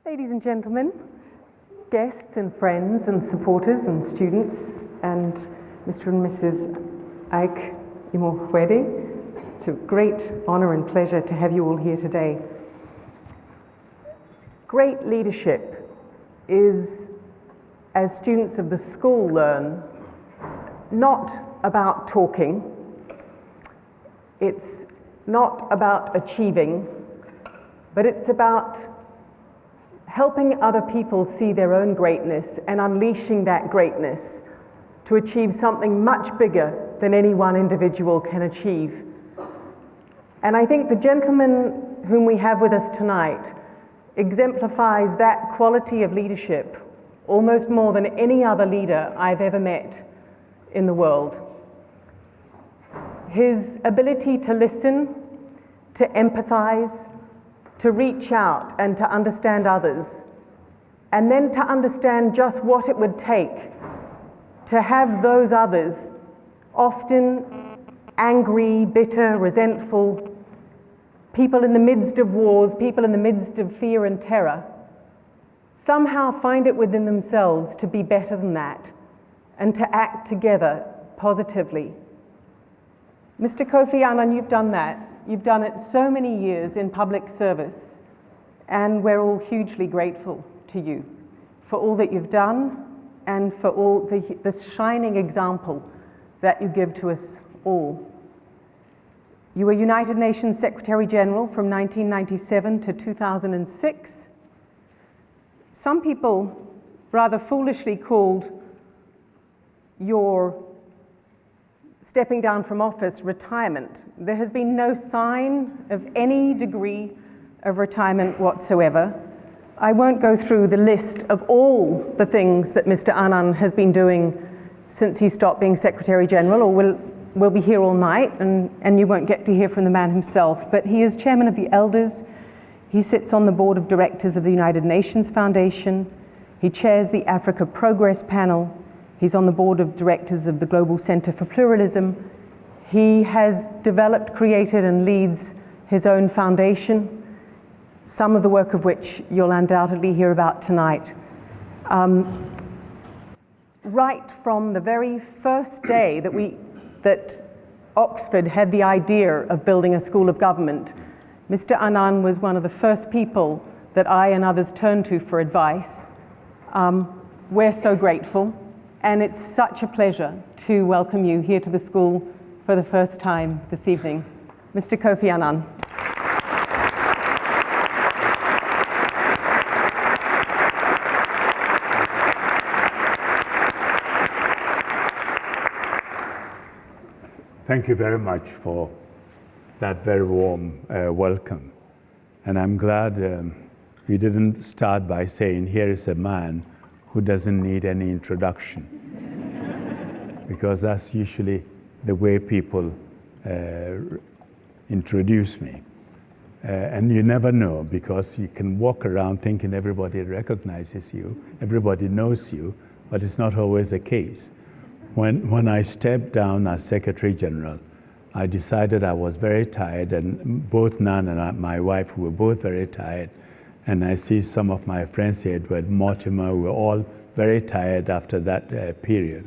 Ladies and gentlemen, guests and friends and supporters and students, and Mr. and Mrs. Ike Imorwede, it's a great honor and pleasure to have you all here today. Great leadership is, as students of the school learn, not about talking, it's not about achieving, but it's about helping other people see their own greatness and unleashing that greatness to achieve something much bigger than any one individual can achieve. And I think the gentleman whom we have with us tonight exemplifies that quality of leadership almost more than any other leader I've ever met in the world. His ability to listen, to empathize, to reach out and to understand others, and then to understand just what it would take to have those others, often angry, bitter, resentful, people in the midst of wars, people in the midst of fear and terror, somehow find it within themselves to be better than that and to act together positively. Mr. Kofi Annan, you've done that. You've done it so many years in public service, and we're all hugely grateful to you for all that you've done and for all the shining example that you give to us all. You were United Nations Secretary General from 1997 to 2006. Some people rather foolishly called your stepping down from office retirement. There has been no sign of any degree of retirement whatsoever. I won't go through the list of all the things that Mr. Annan has been doing since he stopped being Secretary General, or we'll be here all night and you won't get to hear from the man himself. But he is Chairman of the Elders. He sits on the Board of Directors of the United Nations Foundation. He chairs the Africa Progress Panel. He's on the board of directors of the Global Center for Pluralism. He has developed, created, and leads his own foundation, some of the work of which you'll undoubtedly hear about tonight. Right from the very first day that Oxford had the idea of building a school of government, Mr. Annan was one of the first people that I and others turned to for advice. We're so grateful. And it's such a pleasure to welcome you here to the school for the first time this evening. Mr. Kofi Annan. Thank you very much for that very warm welcome. And I'm glad you didn't start by saying, here is a man who doesn't need any introduction. Because that's usually the way people introduce me. And you never know, because you can walk around thinking everybody recognizes you, everybody knows you, but it's not always the case. When I stepped down as Secretary General, I decided I was very tired, and both Nan and my wife were both very tired. And I see some of my friends here, Edward Mortimer, were all very tired after that period.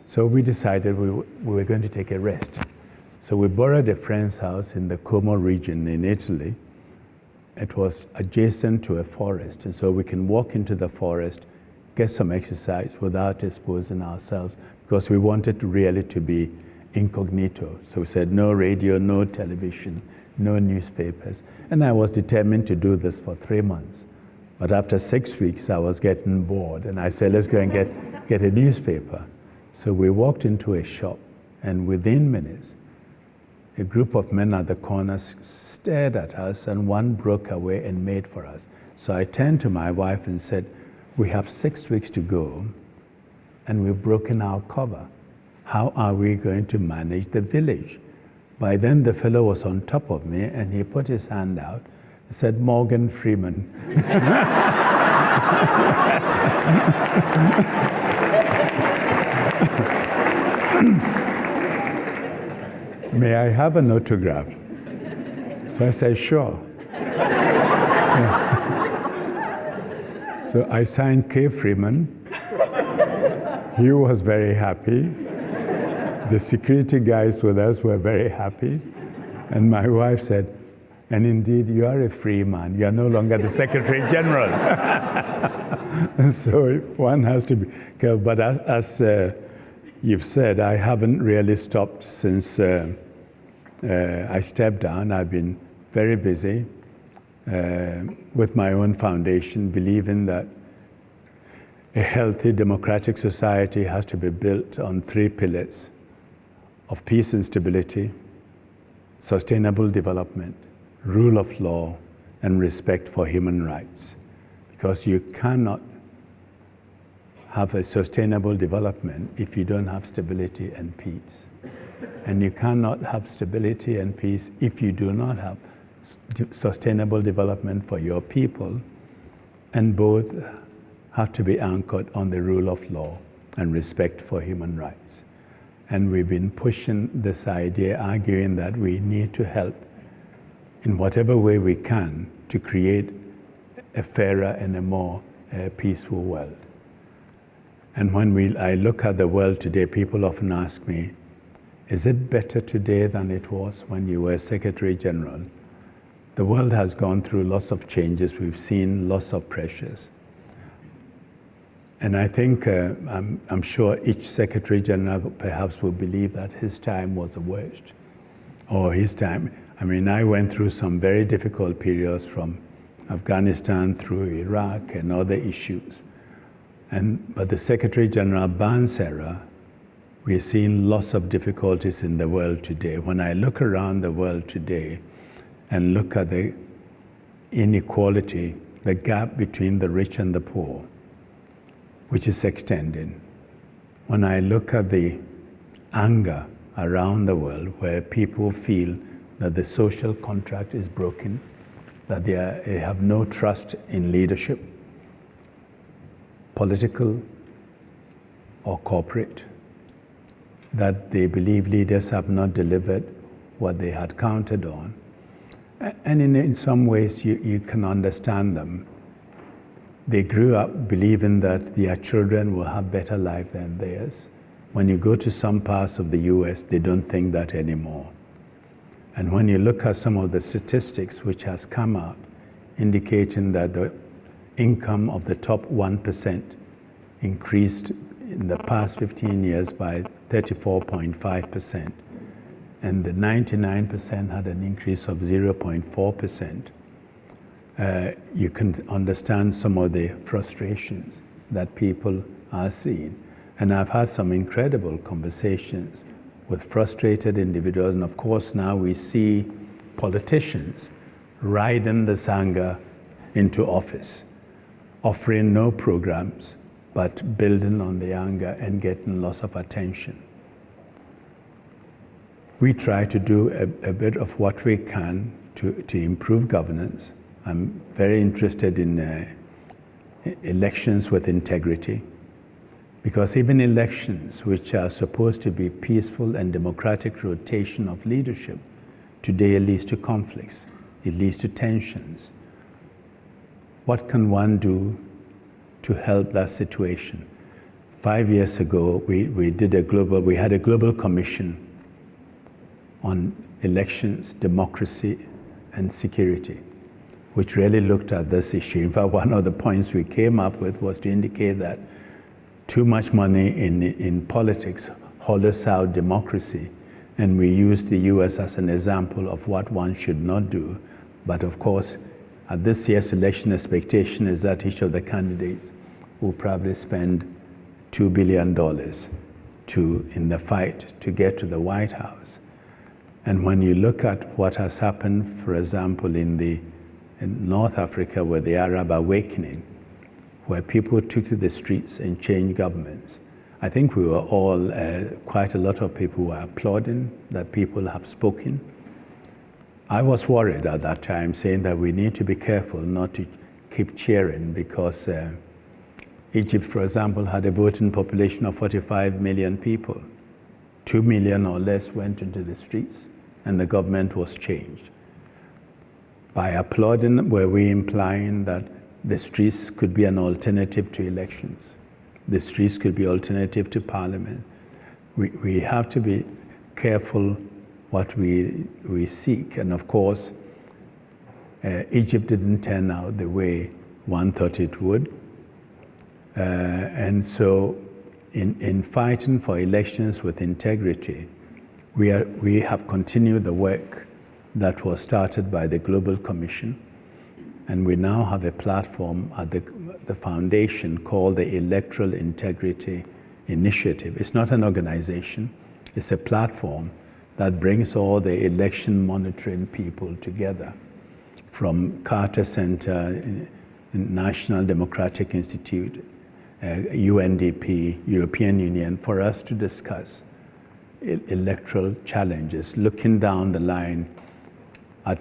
So we decided we were going to take a rest. So we borrowed a friend's house in the Como region in Italy. It was adjacent to a forest, and so we can walk into the forest, get some exercise without exposing ourselves, because we wanted really to be incognito. So we said no radio, no television, no newspapers. And I was determined to do this for 3 months. But after 6 weeks, I was getting bored, and I said, let's go and get a newspaper. So we walked into a shop, and within minutes, a group of men at the corners stared at us, and one broke away and made for us. So I turned to my wife and said, we have 6 weeks to go, and we've broken our cover. How are we going to manage the village? By then, the fellow was on top of me, and he put his hand out and said, Morgan Freeman. May I have an autograph? So I said, sure. So I signed K. Freeman. He was very happy. The security guys with us were very happy. And my wife said, and indeed, you are a free man. You are no longer the Secretary General. So one has to be careful. But as you've said, I haven't really stopped since I stepped down. I've been very busy with my own foundation, believing that a healthy democratic society has to be built on 3 pillars of peace and stability, sustainable development, rule of law, and respect for human rights. Because you cannot have a sustainable development if you don't have stability and peace. And you cannot have stability and peace if you do not have sustainable development for your people. And both have to be anchored on the rule of law and respect for human rights. And we've been pushing this idea, arguing that we need to help in whatever way we can to create a fairer and a more peaceful world. And when I look at the world today, people often ask me, is it better today than it was when you were Secretary General? The world has gone through lots of changes. We've seen lots of pressures. And I think, I'm sure each Secretary General perhaps will believe that his time was the worst, or his time. I mean, I went through some very difficult periods from Afghanistan through Iraq and other issues. But the Secretary General Ban's era, we're seeing lots of difficulties in the world today. When I look around the world today and look at the inequality, the gap between the rich and the poor, which is extending. When I look at the anger around the world where people feel that the social contract is broken, that they have no trust in leadership, political or corporate, that they believe leaders have not delivered what they had counted on. And in some ways, you can understand them. They grew up believing that their children will have better life than theirs. When you go to some parts of the US, they don't think that anymore. And when you look at some of the statistics which has come out, indicating that the income of the top 1% increased in the past 15 years by 34.5%, and the 99% had an increase of 0.4%. You can understand some of the frustrations that people are seeing. And I've had some incredible conversations with frustrated individuals. And of course, now we see politicians riding this anger into office, offering no programs, but building on the anger and getting lots of attention. We try to do a bit of what we can to improve governance. I'm very interested in elections with integrity, because even elections, which are supposed to be peaceful and democratic rotation of leadership, today it leads to conflicts, it leads to tensions. What can one do to help that situation? 5 years ago, we had a global commission on elections, democracy, and security, which really looked at this issue. In fact, one of the points we came up with was to indicate that too much money in politics hollows out democracy. And we used the US as an example of what one should not do. But of course, at this year's election, expectation is that each of the candidates will probably spend $2 billion in the fight to get to the White House. And when you look at what has happened, for example, in North Africa with the Arab awakening, where people took to the streets and changed governments, I think we were all, quite a lot of people were applauding that people have spoken. I was worried at that time, saying that we need to be careful not to keep cheering, because Egypt, for example, had a voting population of 45 million people. 2 million or less went into the streets, and the government was changed. By applauding, were we implying that the streets could be an alternative to elections. The streets could be alternative to parliament. We have to be careful what we seek. And of course, Egypt didn't turn out the way one thought it would. And so in fighting for elections with integrity, we have continued the work that was started by the Global Commission. And we now have a platform at the foundation called the Electoral Integrity Initiative. It's not an organization, it's a platform that brings all the election monitoring people together, from Carter Center, National Democratic Institute, UNDP, European Union, for us to discuss electoral challenges, looking down the line at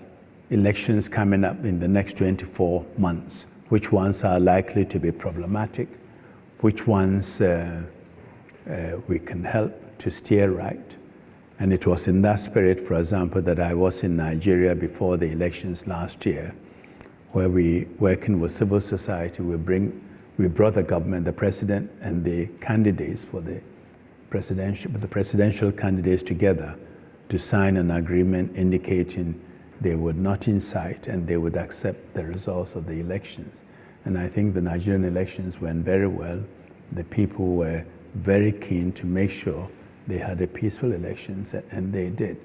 elections coming up in the next 24 months, which ones are likely to be problematic, which ones we can help to steer right. And it was in that spirit, for example, that I was in Nigeria before the elections last year, where we, working with civil society, we brought the government, the president, and the candidates for the presidential candidates together to sign an agreement indicating they would not incite and they would accept the results of the elections. And I think the Nigerian elections went very well. The people were very keen to make sure they had a peaceful elections, and they did.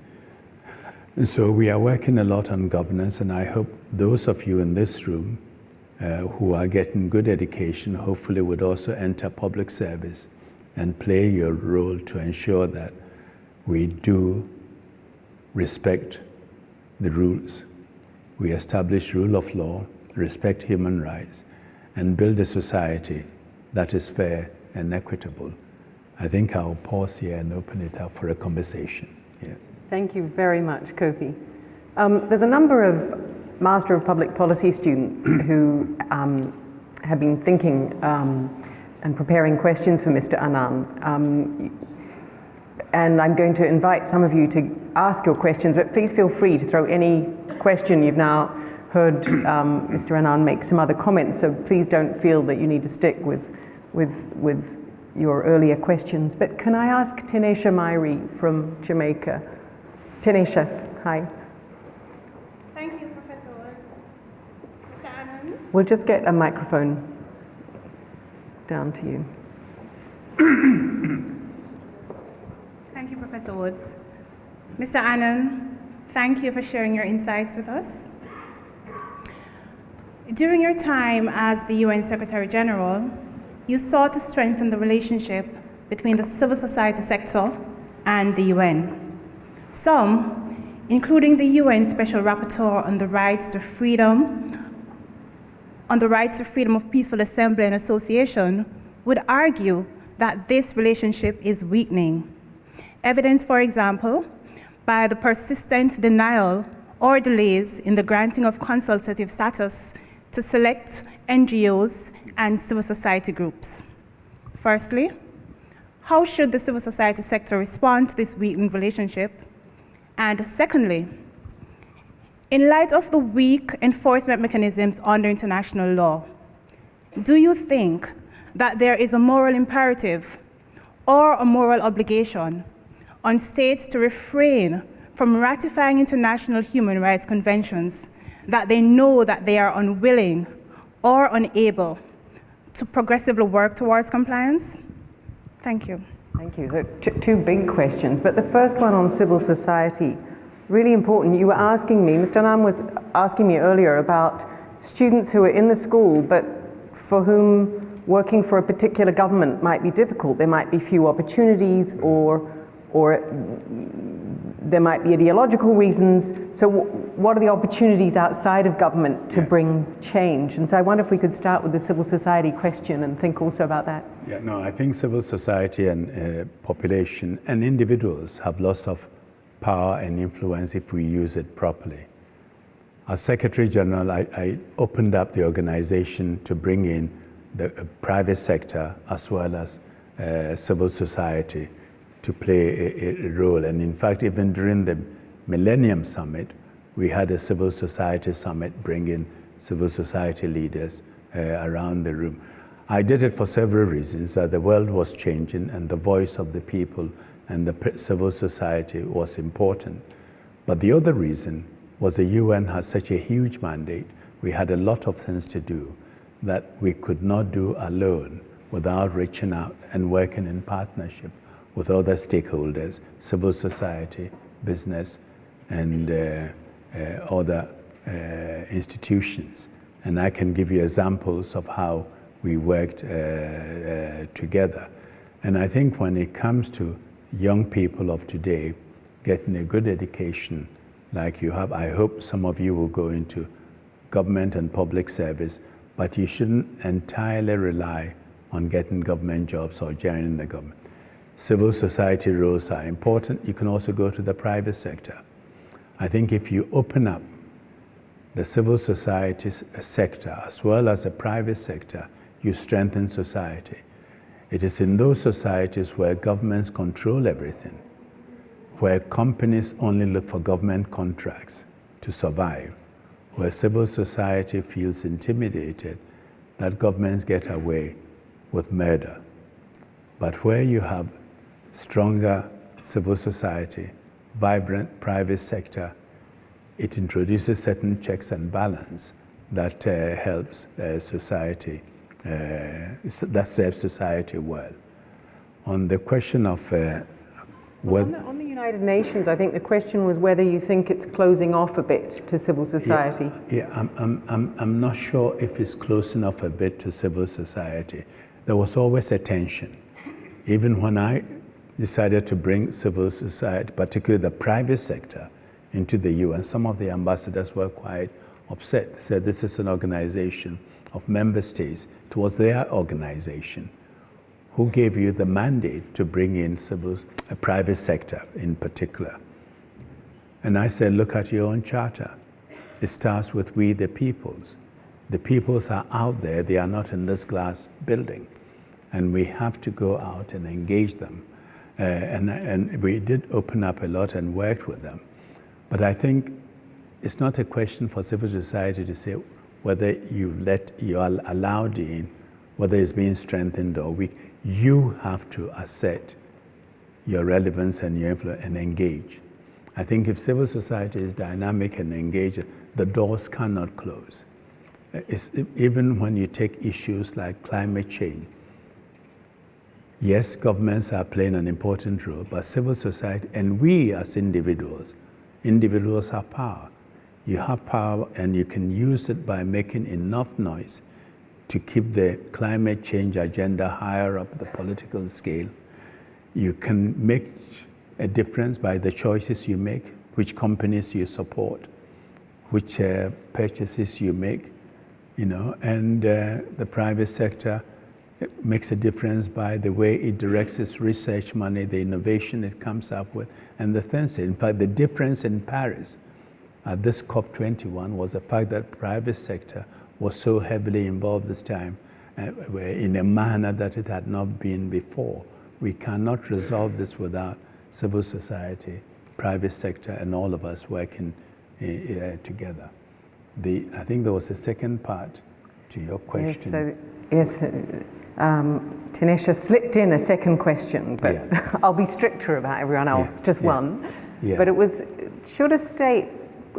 And so we are working a lot on governance, and I hope those of you in this room who are getting good education hopefully would also enter public service and play your role to ensure that we do respect the rules. We establish rule of law, respect human rights, and build a society that is fair and equitable. I think I'll pause here and open it up for a conversation. Yeah. Thank you very much, Kofi. There's a number of Master of Public Policy students who have been thinking and preparing questions for Mr. Annan. And I'm going to invite some of you to ask your questions, but please feel free to throw any question. You've now heard Mr. Annan make some other comments, so please don't feel that you need to stick with your earlier questions. But can I ask Tanisha Myrie from Jamaica? Tanisha, hi. Thank you, Professor Woods. Mr. Annan? We'll just get a microphone down to you. Thank you, Professor Woods. Mr. Annan, thank you for sharing your insights with us. During your time as the UN Secretary General, you sought to strengthen the relationship between the civil society sector and the UN. Some, including the UN Special Rapporteur on the rights to freedom of peaceful assembly and association, would argue that this relationship is weakening. Evidenced, for example, by the persistent denial or delays in the granting of consultative status to select NGOs and civil society groups. Firstly, how should the civil society sector respond to this weakened relationship? And secondly, in light of the weak enforcement mechanisms under international law, do you think that there is a moral imperative or a moral obligation on states to refrain from ratifying international human rights conventions that they know that they are unwilling or unable to progressively work towards compliance? Thank you. Thank you. So two big questions, but the first one on civil society, really important. You were asking me, Mr. Annan was asking me earlier about students who are in the school, but for whom working for a particular government might be difficult. There might be few opportunities, or there might be ideological reasons. So what are the opportunities outside of government to bring change? And so I wonder if we could start with the civil society question and think also about that. Yeah, no, I think civil society and population and individuals have lots of power and influence if we use it properly. As Secretary General, I opened up the organization to bring in the private sector as well as civil society to play a role. And in fact, even during the Millennium Summit, we had a civil society summit bringing civil society leaders around the room. I did it for several reasons. The world was changing and the voice of the people and the civil society was important. But the other reason was the UN has such a huge mandate. We had a lot of things to do that we could not do alone without reaching out and working in partnership with other stakeholders, civil society, business, and other institutions. And I can give you examples of how we worked together. And I think when it comes to young people of today getting a good education like you have, I hope some of you will go into government and public service, but you shouldn't entirely rely on getting government jobs or joining the government. Civil society roles are important. You can also go to the private sector. I think if you open up the civil society sector as well as the private sector, you strengthen society. It is in those societies where governments control everything, where companies only look for government contracts to survive, where civil society feels intimidated, that governments get away with murder. But where you have stronger civil society, vibrant private sector, it introduces certain checks and balance that helps society, that serves society well. On the question of whether... On the United Nations, I think the question was whether you think it's closing off a bit to civil society. I'm not sure if it's close enough a bit to civil society. There was always a tension. Even when I decided to bring civil society, particularly the private sector, into the UN, some of the ambassadors were quite upset. They said this is an organization of member states. It was their organization. Who gave you the mandate to bring in a private sector in particular? And I said, look at your own charter. It starts with we the peoples. The peoples are out there, they are not in this glass building. And we have to go out and engage them. And we did open up a lot and worked with them. But I think it's not a question for civil society to say whether you are allowed in, whether it's being strengthened or weak. You have to assert your relevance and your influence and engage. I think if civil society is dynamic and engaged, the doors cannot close. Even when you take issues like climate change, yes, governments are playing an important role, but civil society and we as individuals have power. You have power and you can use it by making enough noise to keep the climate change agenda higher up the political scale. You can make a difference by the choices you make, which companies you support, which purchases you make, and the private sector makes a difference by the way it directs its research money, the innovation it comes up with, and the things. In fact, the difference in Paris at this COP21 was the fact that the private sector was so heavily involved this time in a manner that it had not been before. We cannot resolve this without civil society, private sector, and all of us working together. I think there was a second part to your question. Yes, Tanisha slipped in a second question, but yeah. I'll be stricter about everyone else, just one. Yeah. But it was, should a state,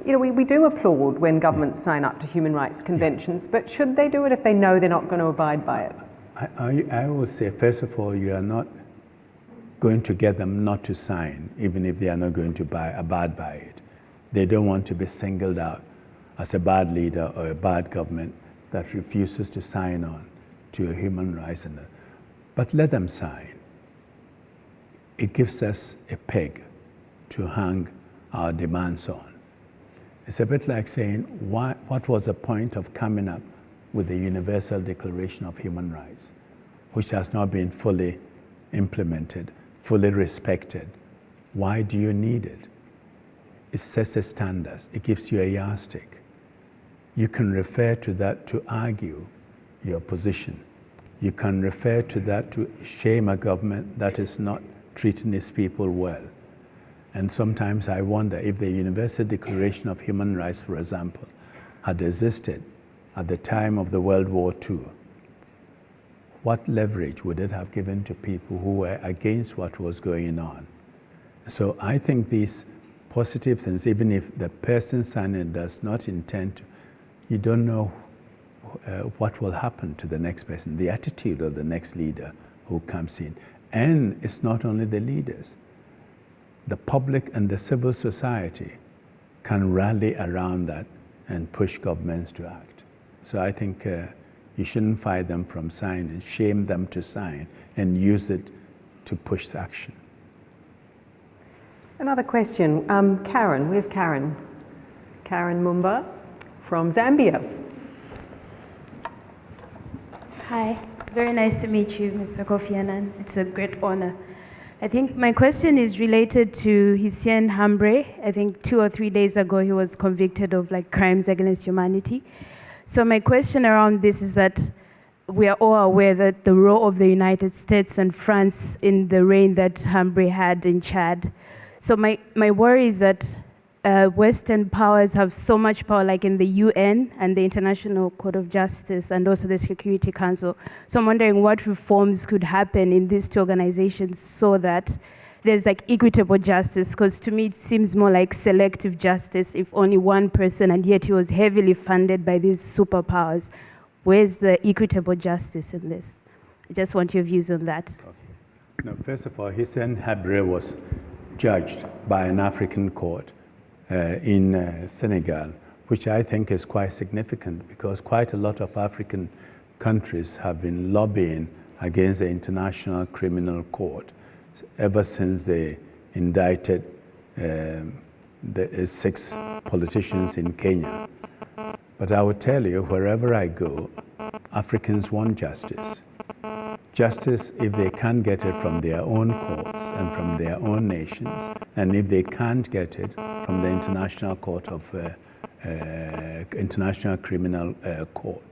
we do applaud when governments sign up to human rights conventions, but should they do it if they know they're not going to abide by it? I would say, first of all, you are not going to get them not to sign, even if they are not going to abide by it. They don't want to be singled out as a bad leader or a bad government that refuses to sign on to human rights. But let them sign. It gives us a peg to hang our demands on. It's a bit like saying, what was the point of coming up with the Universal Declaration of Human Rights, which has not been fully implemented, fully respected? Why do you need it? It sets a standard. It gives you a yardstick. You can refer to that to argue your position. You can refer to that to shame a government that is not treating its people well. And sometimes I wonder if the Universal Declaration of Human Rights, for example, had existed at the time of the World War II, what leverage would it have given to people who were against what was going on? So I think these positive things, even if the person signing does not intend to, you don't know what will happen to the next person, the attitude of the next leader who comes in. And it's not only the leaders. The public and the civil society can rally around that and push governments to act. So I think you shouldn't fight them from signing, shame them to sign, and use it to push action. Another question. Karen, where's Karen? Karen Mumba from Zambia. Hi, very nice to meet you, Mr. Kofi Annan. It's a great honor. I think my question is related to Hissien Hambre. I think 2 or 3 days ago he was convicted of crimes against humanity. So my question around this is that we are all aware that the role of the United States and France in the reign that Hambre had in Chad. So my worry is that Western powers have so much power, like in the UN and the International Court of Justice and also the Security Council. So I'm wondering what reforms could happen in these two organizations so that there's equitable justice, because to me it seems more like selective justice if only one person, and yet he was heavily funded by these superpowers. Where's the equitable justice in this? I just want your views on that. Okay. Now, first of all, Hissien Habre was judged by an African court in Senegal, which I think is quite significant because quite a lot of African countries have been lobbying against the International Criminal Court ever since they indicted the 6 politicians in Kenya. But I would tell you, wherever I go, Africans want justice. Justice, if they can't get it from their own courts and from their own nations, and if they can't get it from the International Court of International Criminal Court.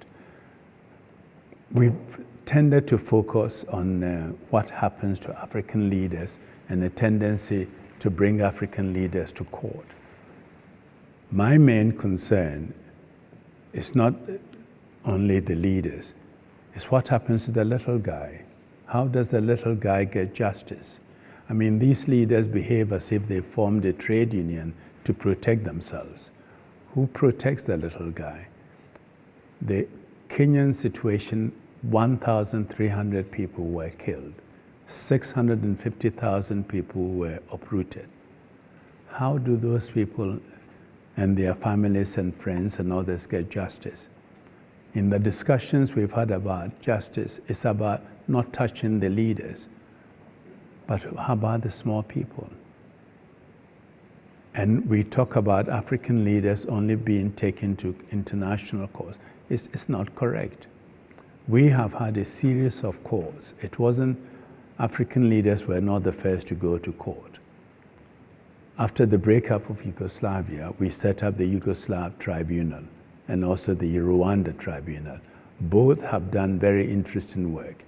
We've tended to focus on what happens to African leaders and the tendency to bring African leaders to court. My main concern is not only the leaders, it's what happens to the little guy. How does the little guy get justice? I mean, these leaders behave as if they formed a trade union to protect themselves. Who protects the little guy? The Kenyan situation, 1,300 people were killed. 650,000 people were uprooted. How do those people and their families and friends and others get justice? In the discussions we've had about justice, it's about not touching the leaders, but how about the small people? And we talk about African leaders only being taken to international courts. It's not correct. We have had a series of courts. It wasn't, African leaders were not the first to go to court. After the breakup of Yugoslavia, we set up the Yugoslav Tribunal and also the Rwanda Tribunal. Both have done very interesting work.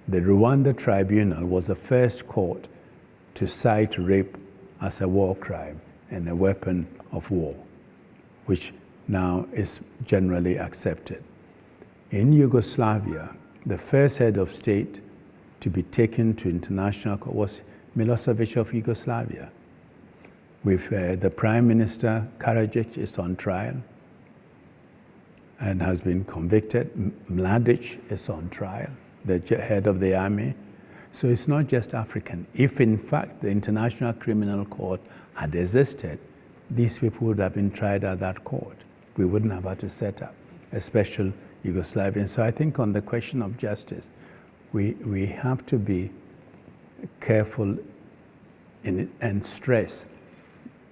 The Rwanda Tribunal was the first court to cite rape as a war crime and a weapon of war, which now is generally accepted. In Yugoslavia, the first head of state to be taken to international court was Milosevic of Yugoslavia. With the Prime Minister, Karadzic, is on trial and has been convicted. Mladic is on trial, the head of the army. So it's not just African. If in fact the International Criminal Court had existed, these people would have been tried at that court. We wouldn't have had to set up a special Yugoslavian. So I think on the question of justice, we have to be careful and stress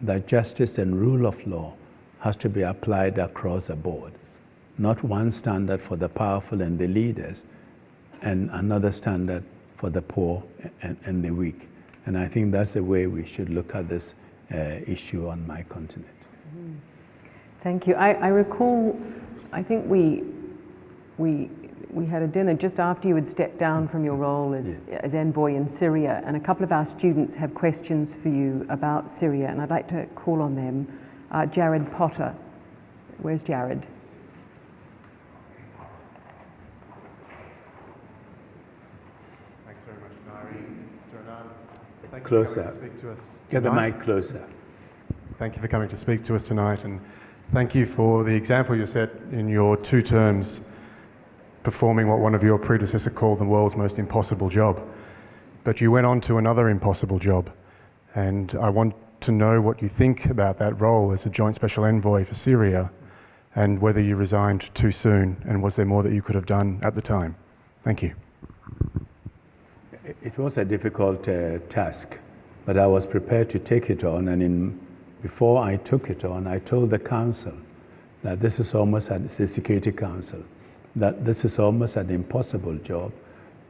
that justice and rule of law has to be applied across the board. Not one standard for the powerful and the leaders, and another standard for the poor and the weak. And I think that's the way we should look at this issue on my continent. Thank you. I recall, I think we had a dinner just after you had stepped down from your role as envoy in Syria, and a couple of our students have questions for you about Syria, and I'd like to call on them. Jared Potter. Where's Jared? Closer. Get the mic closer. Thank you for coming to speak to us tonight, and thank you for the example you set in your 2 terms, performing what one of your predecessors called the world's most impossible job. But you went on to another impossible job, and I want to know what you think about that role as a joint special envoy for Syria, and whether you resigned too soon, and was there more that you could have done at the time? Thank you. It was a difficult task, but I was prepared to take it on, and before I took it on, I told the council that this is almost the Security Council, that this is almost an impossible job,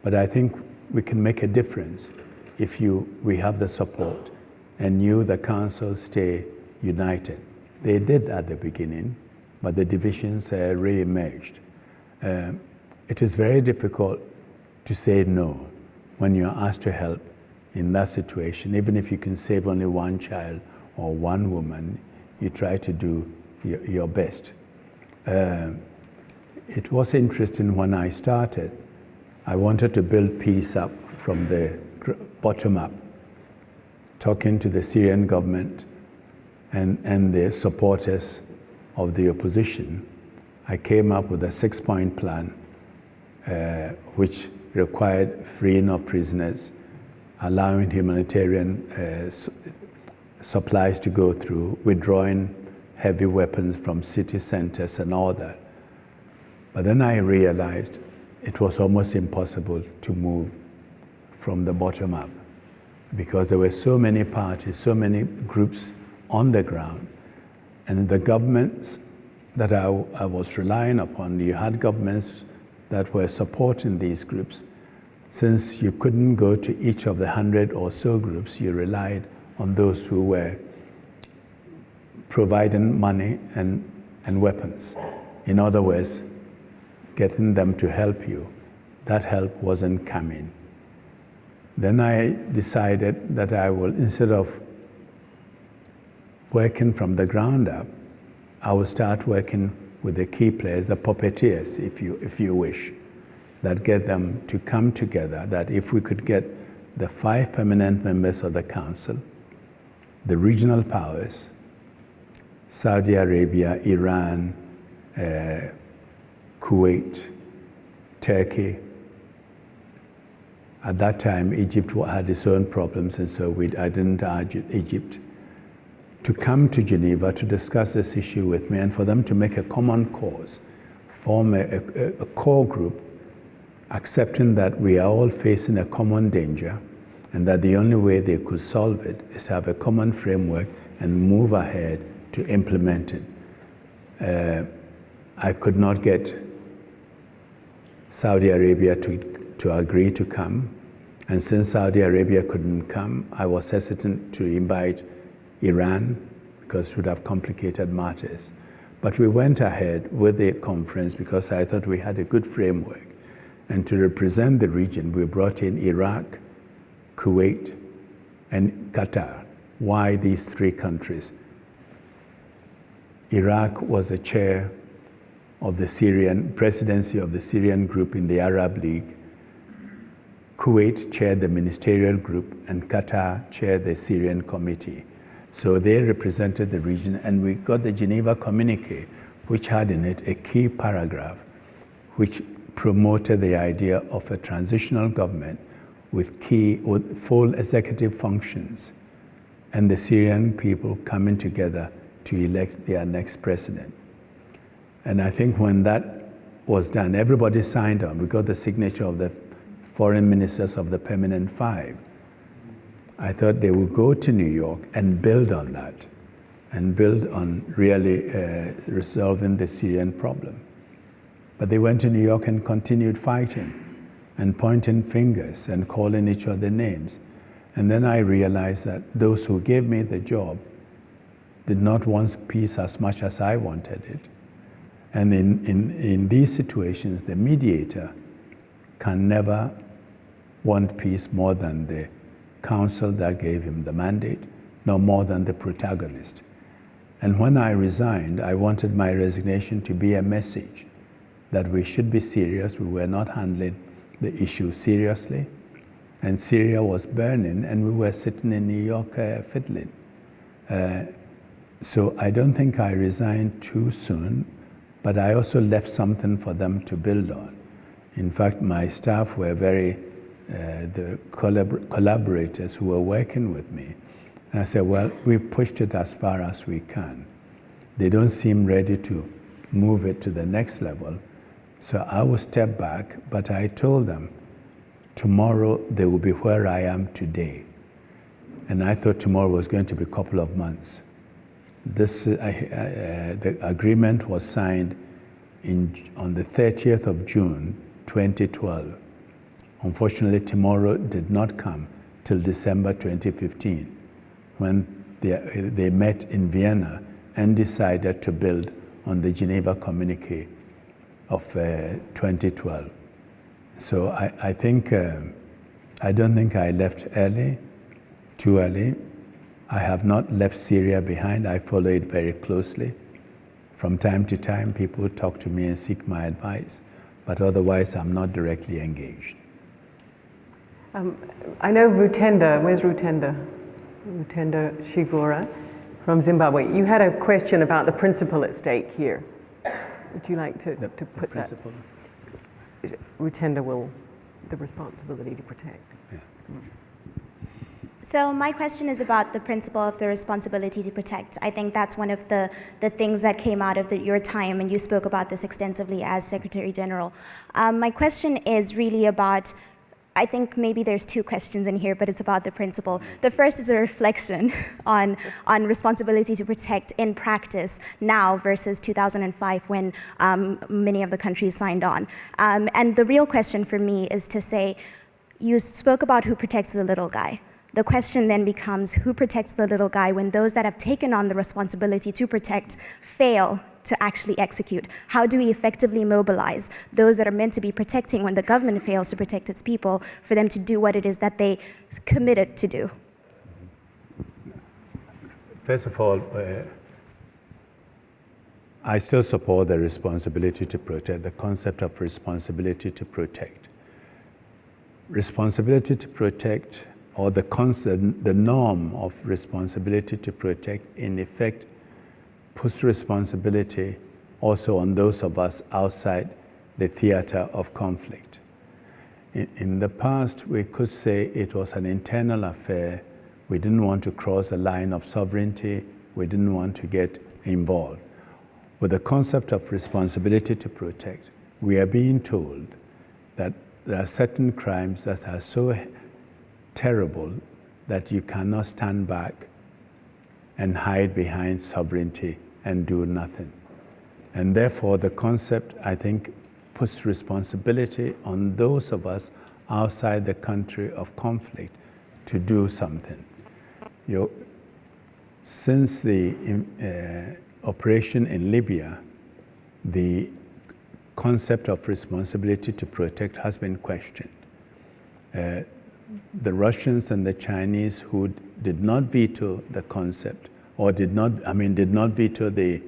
but I think we can make a difference if we have the support, and the council stay united. They did at the beginning, but the divisions re-emerged. It is very difficult to say no when you're asked to help in that situation. Even if you can save only one child or one woman, you try to do your best. It was interesting when I started. I wanted to build peace up from the bottom up, talking to the Syrian government and the supporters of the opposition. I came up with a 6-point plan, which required freeing of prisoners, allowing humanitarian supplies to go through, withdrawing heavy weapons from city centers and all that. But then I realized it was almost impossible to move from the bottom up because there were so many parties, so many groups on the ground. And the governments that I was relying upon, you had governments that were supporting these groups. Since you couldn't go to each of the 100 or so groups, you relied on those who were providing money and weapons. In other words, getting them to help you. That help wasn't coming. Then I decided that I will, instead of working from the ground up, I will start working with the key players, the puppeteers, if you wish, that get them to come together, that if we could get the 5 permanent members of the council, the regional powers, Saudi Arabia, Iran, Kuwait, Turkey. At that time, Egypt had its own problems, and so I didn't urge Egypt to come to Geneva to discuss this issue with me and for them to make a common cause, form a core group, accepting that we are all facing a common danger and that the only way they could solve it is to have a common framework and move ahead to implement it. I could not get Saudi Arabia to agree to come, and since Saudi Arabia couldn't come, I was hesitant to invite Iran because it would have complicated matters. But we went ahead with the conference because I thought we had a good framework. And to represent the region, we brought in Iraq, Kuwait, and Qatar. Why these 3 countries? Iraq was the chair of the Syrian presidency of the Syrian group in the Arab League. Kuwait chaired the ministerial group, and Qatar chaired the Syrian committee. So they represented the region, and we got the Geneva Communique, which had in it a key paragraph which promoted the idea of a transitional government with full executive functions, and the Syrian people coming together to elect their next president. And I think when that was done, everybody signed on. We got the signature of the foreign ministers of the Permanent 5. I thought they would go to New York and build on that, and build on really resolving the Syrian problem. But they went to New York and continued fighting and pointing fingers and calling each other names. And then I realized that those who gave me the job did not want peace as much as I wanted it. And in these situations, the mediator can never want peace more than the council that gave him the mandate, no more than the protagonist. And when I resigned, I wanted my resignation to be a message that we should be serious. We were not handling the issue seriously. and Syria was burning, and we were sitting in New York fiddling. So I don't think I resigned too soon, but I also left something for them to build on. In fact, my staff were the collaborators who were working with me. And I said, well, we've pushed it as far as we can. They don't seem ready to move it to the next level. So I will step back, but I told them, tomorrow they will be where I am today. And I thought tomorrow was going to be a couple of months. The agreement was signed on the 30th of June, 2012. Unfortunately, tomorrow did not come till December 2015, when they met in Vienna and decided to build on the Geneva Communique of 2012. So I don't think I left too early. I have not left Syria behind. I follow it very closely. From time to time, people talk to me and seek my advice, but otherwise I'm not directly engaged. I know Rutenda. Where's Rutenda? Rutenda Shigora from Zimbabwe. You had a question about the principle at stake here. Would you like to put that? Rutenda will, the responsibility to protect. Yeah. So my question is about the principle of the responsibility to protect. I think that's one of the things that came out of your time, and you spoke about this extensively as Secretary General. My question is really about, I think maybe there's two questions in here, but it's about the principle. The first is a reflection on responsibility to protect in practice now versus 2005 when many of the countries signed on. And the real question for me is to say, you spoke about who protects the little guy. The question then becomes, who protects the little guy when those that have taken on the responsibility to protect fail to actually execute? How do we effectively mobilize those that are meant to be protecting when the government fails to protect its people for them to do what it is that they committed to do? First of all, I still support the responsibility to protect, the concept of responsibility to protect. Responsibility to protect, or the concept, the norm of responsibility to protect, in effect, puts responsibility also on those of us outside the theater of conflict. In the past, we could say it was an internal affair. We didn't want to cross the line of sovereignty. We didn't want to get involved. With the concept of responsibility to protect, we are being told that there are certain crimes that are so terrible that you cannot stand back and hide behind sovereignty and do nothing. And therefore, the concept, I think, puts responsibility on those of us outside the country of conflict to do something. Since the operation in Libya, the concept of responsibility to protect has been questioned. The Russians and the Chinese, who did not veto the concept, or did not veto the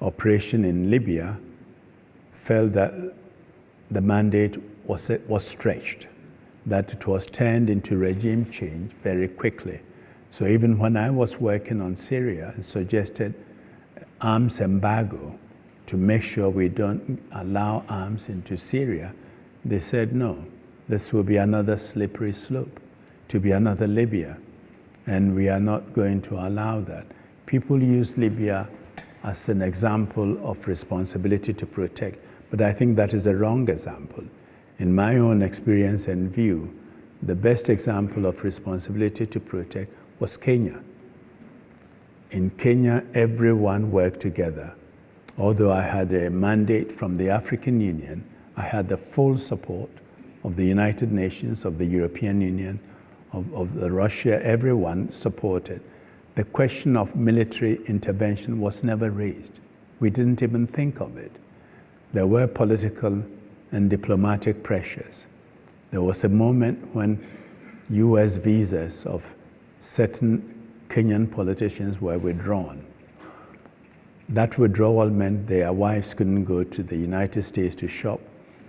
operation in Libya, felt that the mandate was stretched, that it was turned into regime change very quickly. So even when I was working on Syria and suggested arms embargo to make sure we don't allow arms into Syria, they said no. This will be another slippery slope, to be another Libya, and we are not going to allow that. People use Libya as an example of responsibility to protect, but I think that is a wrong example. In my own experience and view, the best example of responsibility to protect was Kenya. In Kenya, everyone worked together. Although I had a mandate from the African Union, I had the full support of the United Nations, of the European Union, of Russia. Everyone supported. The question of military intervention was never raised. We didn't even think of it. There were political and diplomatic pressures. There was a moment when US visas of certain Kenyan politicians were withdrawn. That withdrawal meant their wives couldn't go to the United States to shop.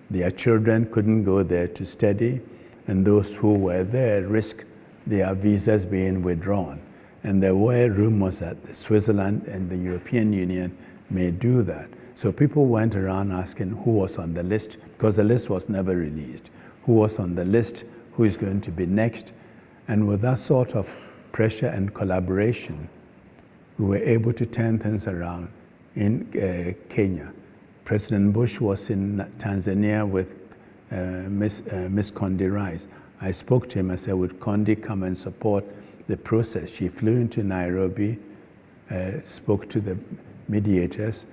Their children couldn't go there to study, and those who were there risked their visas being withdrawn. And there were rumors that Switzerland and the European Union may do that. So people went around asking who was on the list, because the list was never released. Who was on the list, who is going to be next. And with that sort of pressure and collaboration, we were able to turn things around in Kenya. President Bush was in Tanzania with Miss Condi Rice. I spoke to him, I said, would Condi come and support the process? She flew into Nairobi, spoke to the mediators.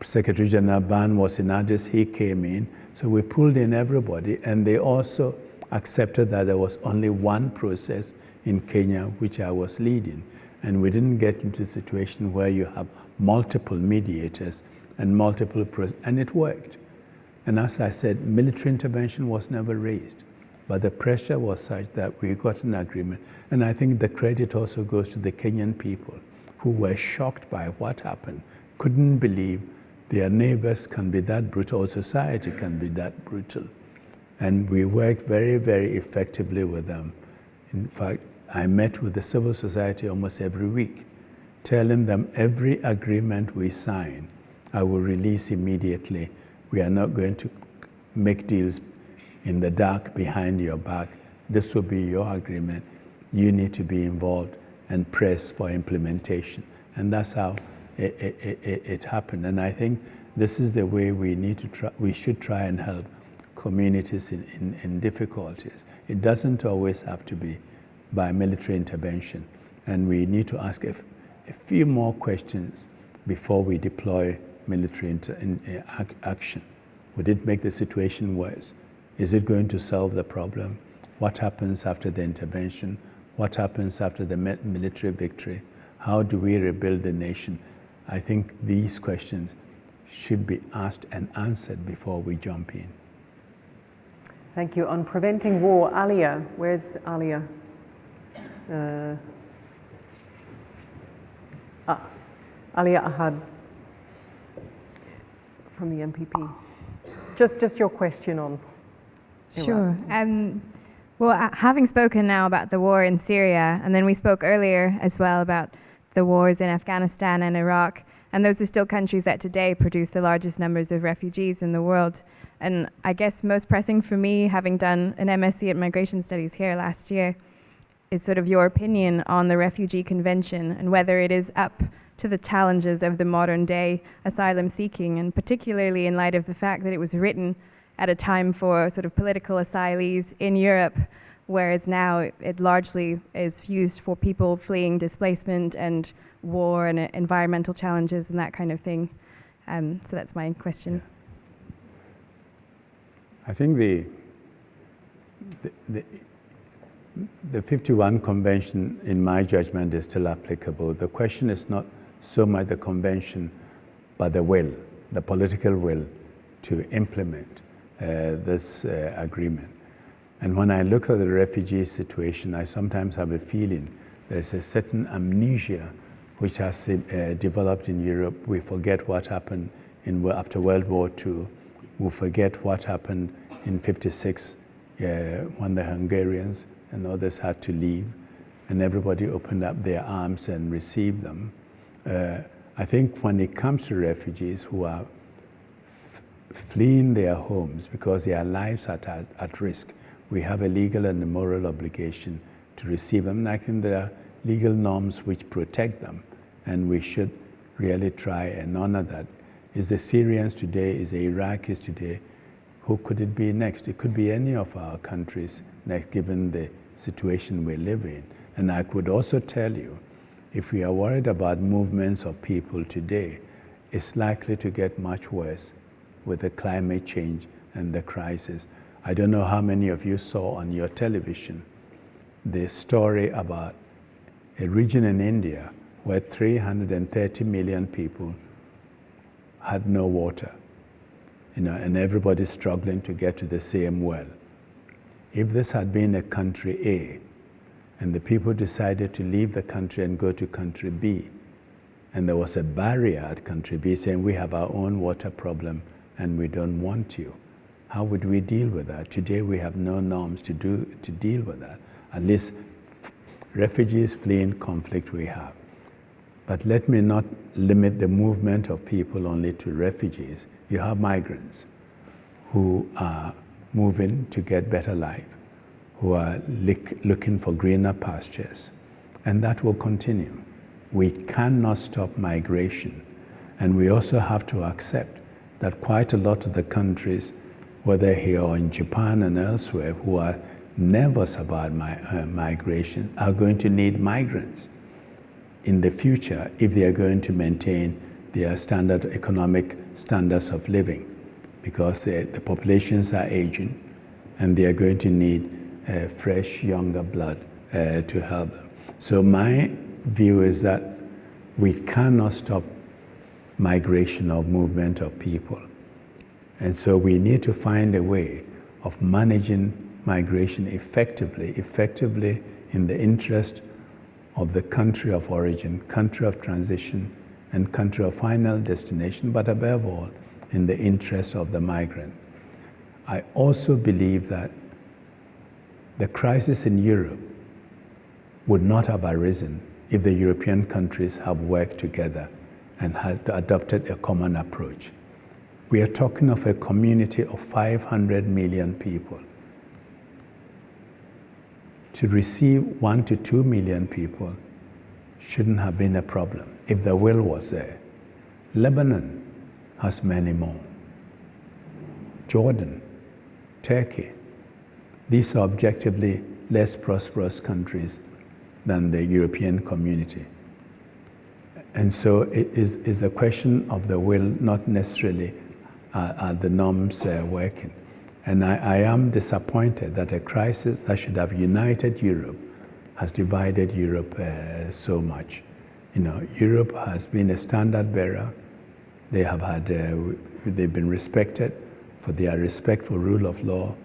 Secretary General Ban was in Addis, he came in. So we pulled in everybody, and they also accepted that there was only one process in Kenya, which I was leading. And we didn't get into a situation where you have multiple mediators and multiple processes, and it worked. And as I said, military intervention was never raised, but the pressure was such that we got an agreement. And I think the credit also goes to the Kenyan people who were shocked by what happened, couldn't believe their neighbors can be that brutal, or society can be that brutal. And we worked very, very effectively with them. In fact, I met with the civil society almost every week, telling them every agreement we sign, I will release immediately. We are not going to make deals in the dark behind your back. This will be your agreement. You need to be involved and press for implementation. And that's how it happened. And I think this is the way we should try and help communities in difficulties. It doesn't always have to be by military intervention. And we need to ask a few more questions before we deploy military action. Would it make the situation worse? Is it going to solve the problem? What happens after the intervention? What happens after the military victory? How do we rebuild the nation? I think these questions should be asked and answered before we jump in. Thank you. On preventing war, Alia, where's Alia? Alia Ahad from the MPP. Just your question on Iraq. Sure. Well, having spoken now about the war in Syria, and then we spoke earlier as well about the wars in Afghanistan and Iraq, and those are still countries that today produce the largest numbers of refugees in the world. And I guess most pressing for me, having done an MSc in Migration Studies here last year, is sort of your opinion on the Refugee Convention and whether it is up to the challenges of the modern day asylum seeking, and particularly in light of the fact that it was written at a time for sort of political asylees in Europe, whereas now it largely is used for people fleeing displacement and war and environmental challenges and that kind of thing. So that's my question. I think the 51 Convention, in my judgment, is still applicable. The question is not so much the convention, but the will, the political will to implement this agreement. And when I look at the refugee situation, I sometimes have a feeling there's a certain amnesia which has developed in Europe. We forget what happened after World War II. We forget what happened in '56 when the Hungarians and others had to leave, and everybody opened up their arms and received them. I think when it comes to refugees who are fleeing their homes because their lives are at risk, we have a legal and a moral obligation to receive them. And I think there are legal norms which protect them, and we should really try and honor that. Is the Syrians today, is the Iraqis today, who could it be next? It could be any of our countries next, given the situation we live in. And I could also tell you, if we are worried about movements of people today, it's likely to get much worse with the climate change and the crisis. I don't know how many of you saw on your television the story about a region in India where 330 million people had no water, and everybody's struggling to get to the same well. If this had been a country A, and the people decided to leave the country and go to country B, and there was a barrier at country B saying, we have our own water problem and we don't want you, How would we deal with that? Today we have no norms to deal with that. At least refugees fleeing conflict we have. But let me not limit the movement of people only to refugees. You have migrants who are moving to get better life, who are looking for greener pastures, and that will continue. We cannot stop migration, and we also have to accept that quite a lot of the countries, whether here or in Japan and elsewhere, who are nervous about migration, are going to need migrants in the future if they are going to maintain their economic standards of living, because the populations are aging and they are going to need fresh, younger blood to help them. So my view is that we cannot stop migration or movement of people. And so we need to find a way of managing migration effectively in the interest of the country of origin, country of transition, and country of final destination, but above all, in the interest of the migrant. I also believe that the crisis in Europe would not have arisen if the European countries have worked together and had adopted a common approach. We are talking of a community of 500 million people. To receive 1 to 2 million people shouldn't have been a problem if the will was there. Lebanon has many more. Jordan, Turkey, these are objectively less prosperous countries than the European community. And so it is a question of the will, not necessarily are the norms working. And I am disappointed that a crisis that should have united Europe has divided Europe so much. You know, Europe has been a standard bearer. They have had, they've been respected for their respect for rule of law,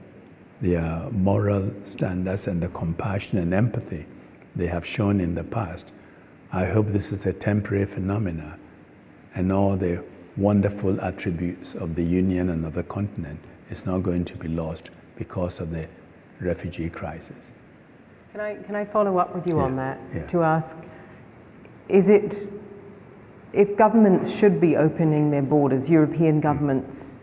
their moral standards, and the compassion and empathy they have shown in the past. I hope this is a temporary phenomenon, and all the wonderful attributes of the Union and of the continent is not going to be lost because of the refugee crisis. Can I follow up with you on that to ask, if governments should be opening their borders, European governments,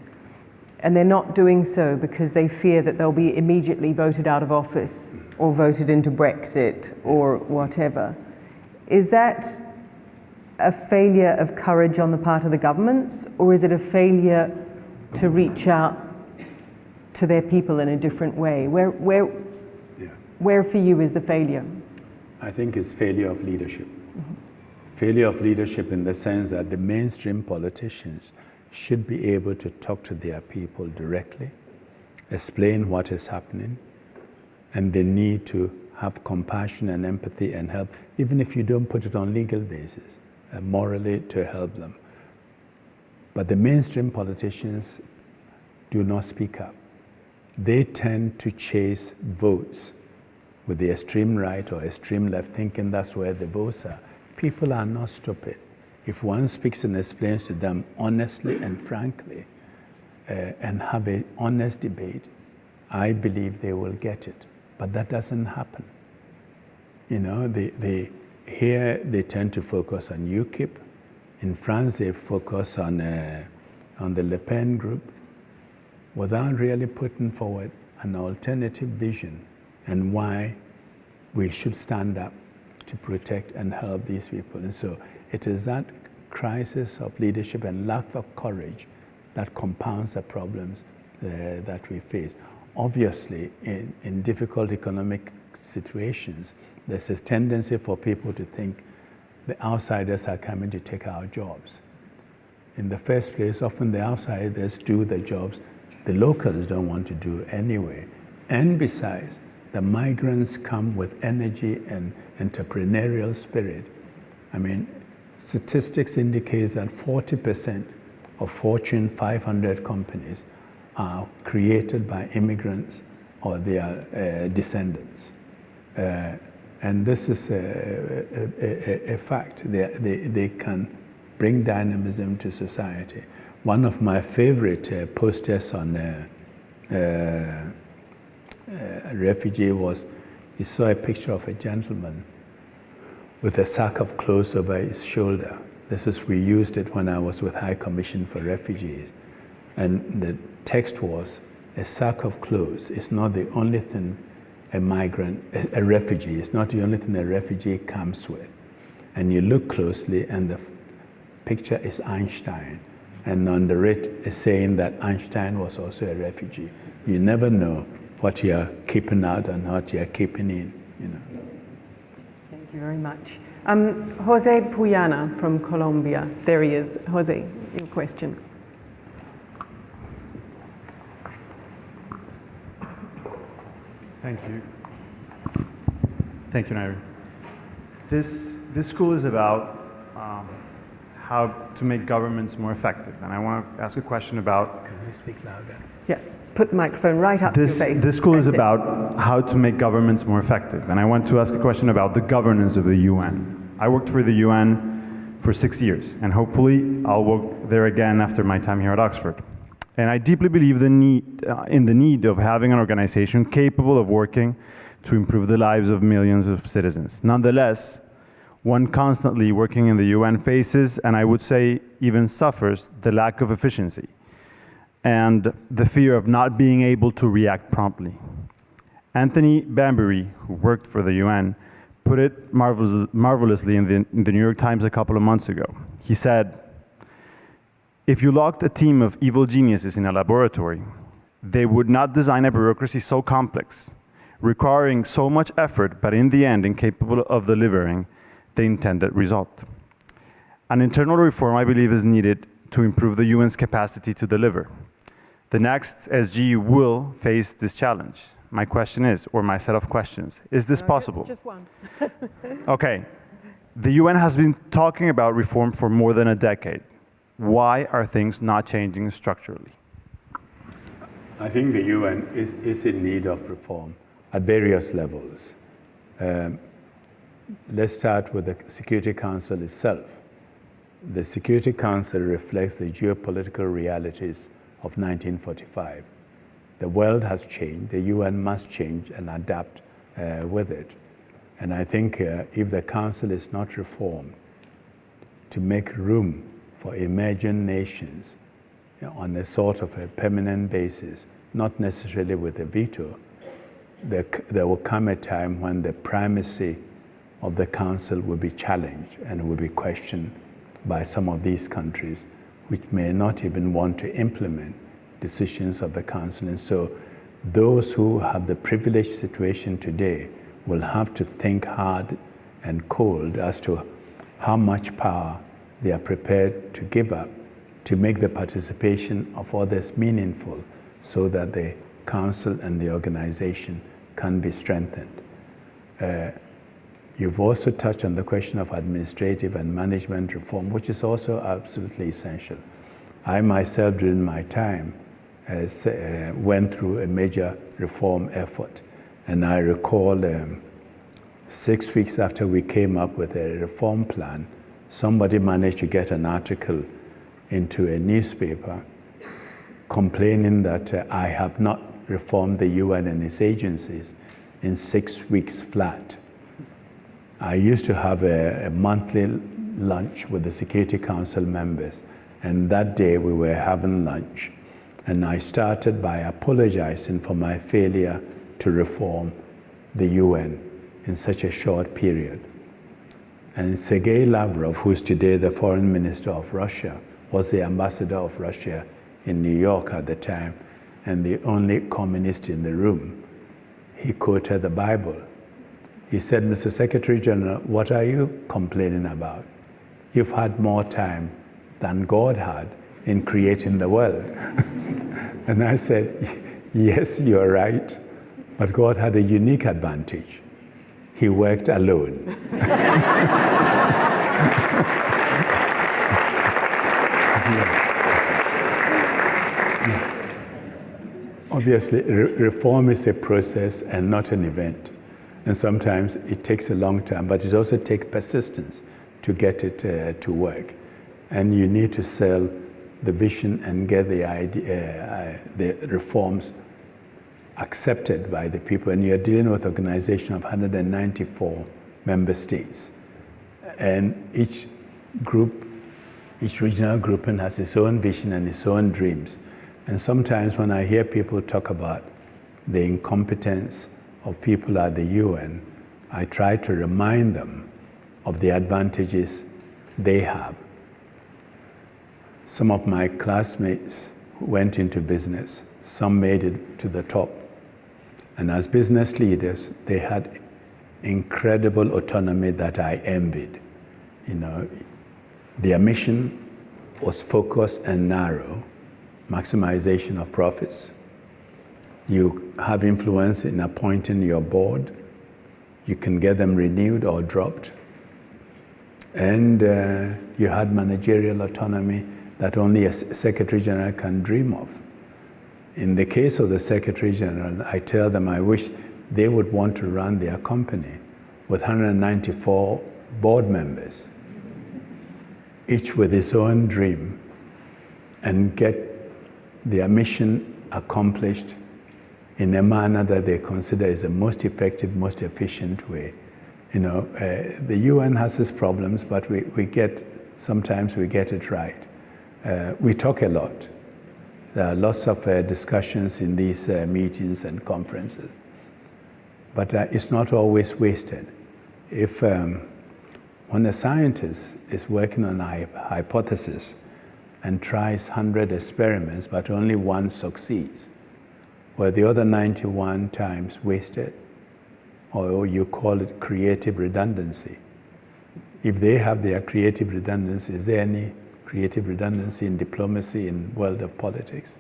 and they're not doing so because they fear that they'll be immediately voted out of office or voted into Brexit or whatever, is that a failure of courage on the part of the governments, or is it a failure to reach out to their people in a different way? Where for you is the failure? I think it's failure of leadership. Failure of leadership in the sense that the mainstream politicians should be able to talk to their people directly, explain what is happening, and they need to have compassion and empathy and help, even if you don't put it on legal basis, morally to help them. But the mainstream politicians do not speak up. They tend to chase votes with the extreme right or extreme left, thinking that's where the votes are. People are not stupid. If one speaks and explains to them honestly and frankly and have an honest debate, I believe they will get it. But that doesn't happen. You know, here they tend to focus on UKIP. In France, they focus on the Le Pen group without really putting forward an alternative vision and why we should stand up to protect and help these people. And so it is that crisis of leadership and lack of courage that compounds the problems that we face. Obviously, in difficult economic situations, there's this tendency for people to think the outsiders are coming to take our jobs. In the first place, often the outsiders do the jobs the locals don't want to do anyway. And besides, the migrants come with energy and entrepreneurial spirit. I mean, statistics indicate that 40% of Fortune 500 companies are created by immigrants or their descendants. And this is a fact. They can bring dynamism to society. One of my favorite posters on refugee was, he saw a picture of a gentleman with a sack of clothes over his shoulder. We used it when I was with High Commission for Refugees. And the text was, a sack of clothes is not the only thing a refugee, is not the only thing a refugee comes with. And you look closely and the picture is Einstein. And under it is saying that Einstein was also a refugee. You never know what you're keeping out and what you're keeping in, you know. Thank you very much. Jose Puyana from Colombia. There he is. Jose, your question. Thank you. Thank you, Nairi. This school is about how to make governments more effective. And I want to ask a question about... Can you speak louder? Yeah, put the microphone right up to your face. This school is about how to make governments more effective. And I want to ask a question about the governance of the UN. I worked for the UN for 6 years, and hopefully I'll work there again after my time here at Oxford. And I deeply believe in the need of having an organization capable of working to improve the lives of millions of citizens. Nonetheless, one constantly working in the UN faces, and I would say even suffers, the lack of efficiency and the fear of not being able to react promptly. Anthony Bambury, who worked for the UN, put it marvelously in the New York Times a couple of months ago. He said, if you locked a team of evil geniuses in a laboratory, they would not design a bureaucracy so complex, requiring so much effort, but in the end incapable of delivering the intended result. An internal reform, I believe, is needed to improve the UN's capacity to deliver. The next SG will face this challenge. My question is, or my set of questions, is this possible? Just one. Okay. The UN has been talking about reform for more than a decade. Why are things not changing structurally? I think the UN is in need of reform at various levels. Let's start with the Security Council itself. The Security Council reflects the geopolitical realities of 1945. The world has changed. The UN must change and adapt with it. And I think if the Council is not reformed to make room for emerging nations on a sort of a permanent basis, not necessarily with a veto, there will come a time when the primacy of the Council will be challenged and will be questioned by some of these countries which may not even want to implement decisions of the Council. And so those who have the privileged situation today will have to think hard and cold as to how much power they are prepared to give up to make the participation of others meaningful so that the Council and the organization can be strengthened. You've also touched on the question of administrative and management reform, which is also absolutely essential. I myself, during my time, went through a major reform effort. And I recall 6 weeks after we came up with a reform plan, somebody managed to get an article into a newspaper complaining that I have not reformed the UN and its agencies in 6 weeks flat. I used to have a monthly lunch with the Security Council members, and that day we were having lunch, and I started by apologizing for my failure to reform the UN in such a short period. And Sergei Lavrov, who's today the foreign minister of Russia, was the ambassador of Russia in New York at the time, and the only communist in the room. He quoted the Bible. He said, Mr. Secretary General, what are you complaining about? You've had more time than God had in creating the world. And I said, yes, you're right, but God had a unique advantage. He worked alone. Obviously, reform is a process and not an event. And sometimes it takes a long time, but it also takes persistence to get it to work. And you need to sell the vision and get the idea, the reforms accepted by the people, and you're dealing with an organization of 194 member states. And each group, each regional grouping has its own vision and its own dreams. And sometimes when I hear people talk about the incompetence of people at the UN, I try to remind them of the advantages they have. Some of my classmates went into business. Some made it to the top. And as business leaders, they had incredible autonomy that I envied. You know, their mission was focused and narrow, maximization of profits. You have influence in appointing your board. You can get them renewed or dropped. And you had managerial autonomy that only a Secretary General can dream of. In the case of the Secretary General, I tell them I wish they would want to run their company with 194 board members, each with his own dream, and get their mission accomplished in a manner that they consider is the most effective, most efficient way. You know, the UN has its problems, but sometimes we get it right. We talk a lot. There are lots of discussions in these meetings and conferences, but it's not always wasted. If when a scientist is working on a hypothesis and tries 100 experiments, but only one succeeds, were the other 91 times wasted? Or you call it creative redundancy. If they have their creative redundancy, is there any creative redundancy in diplomacy, in world of politics?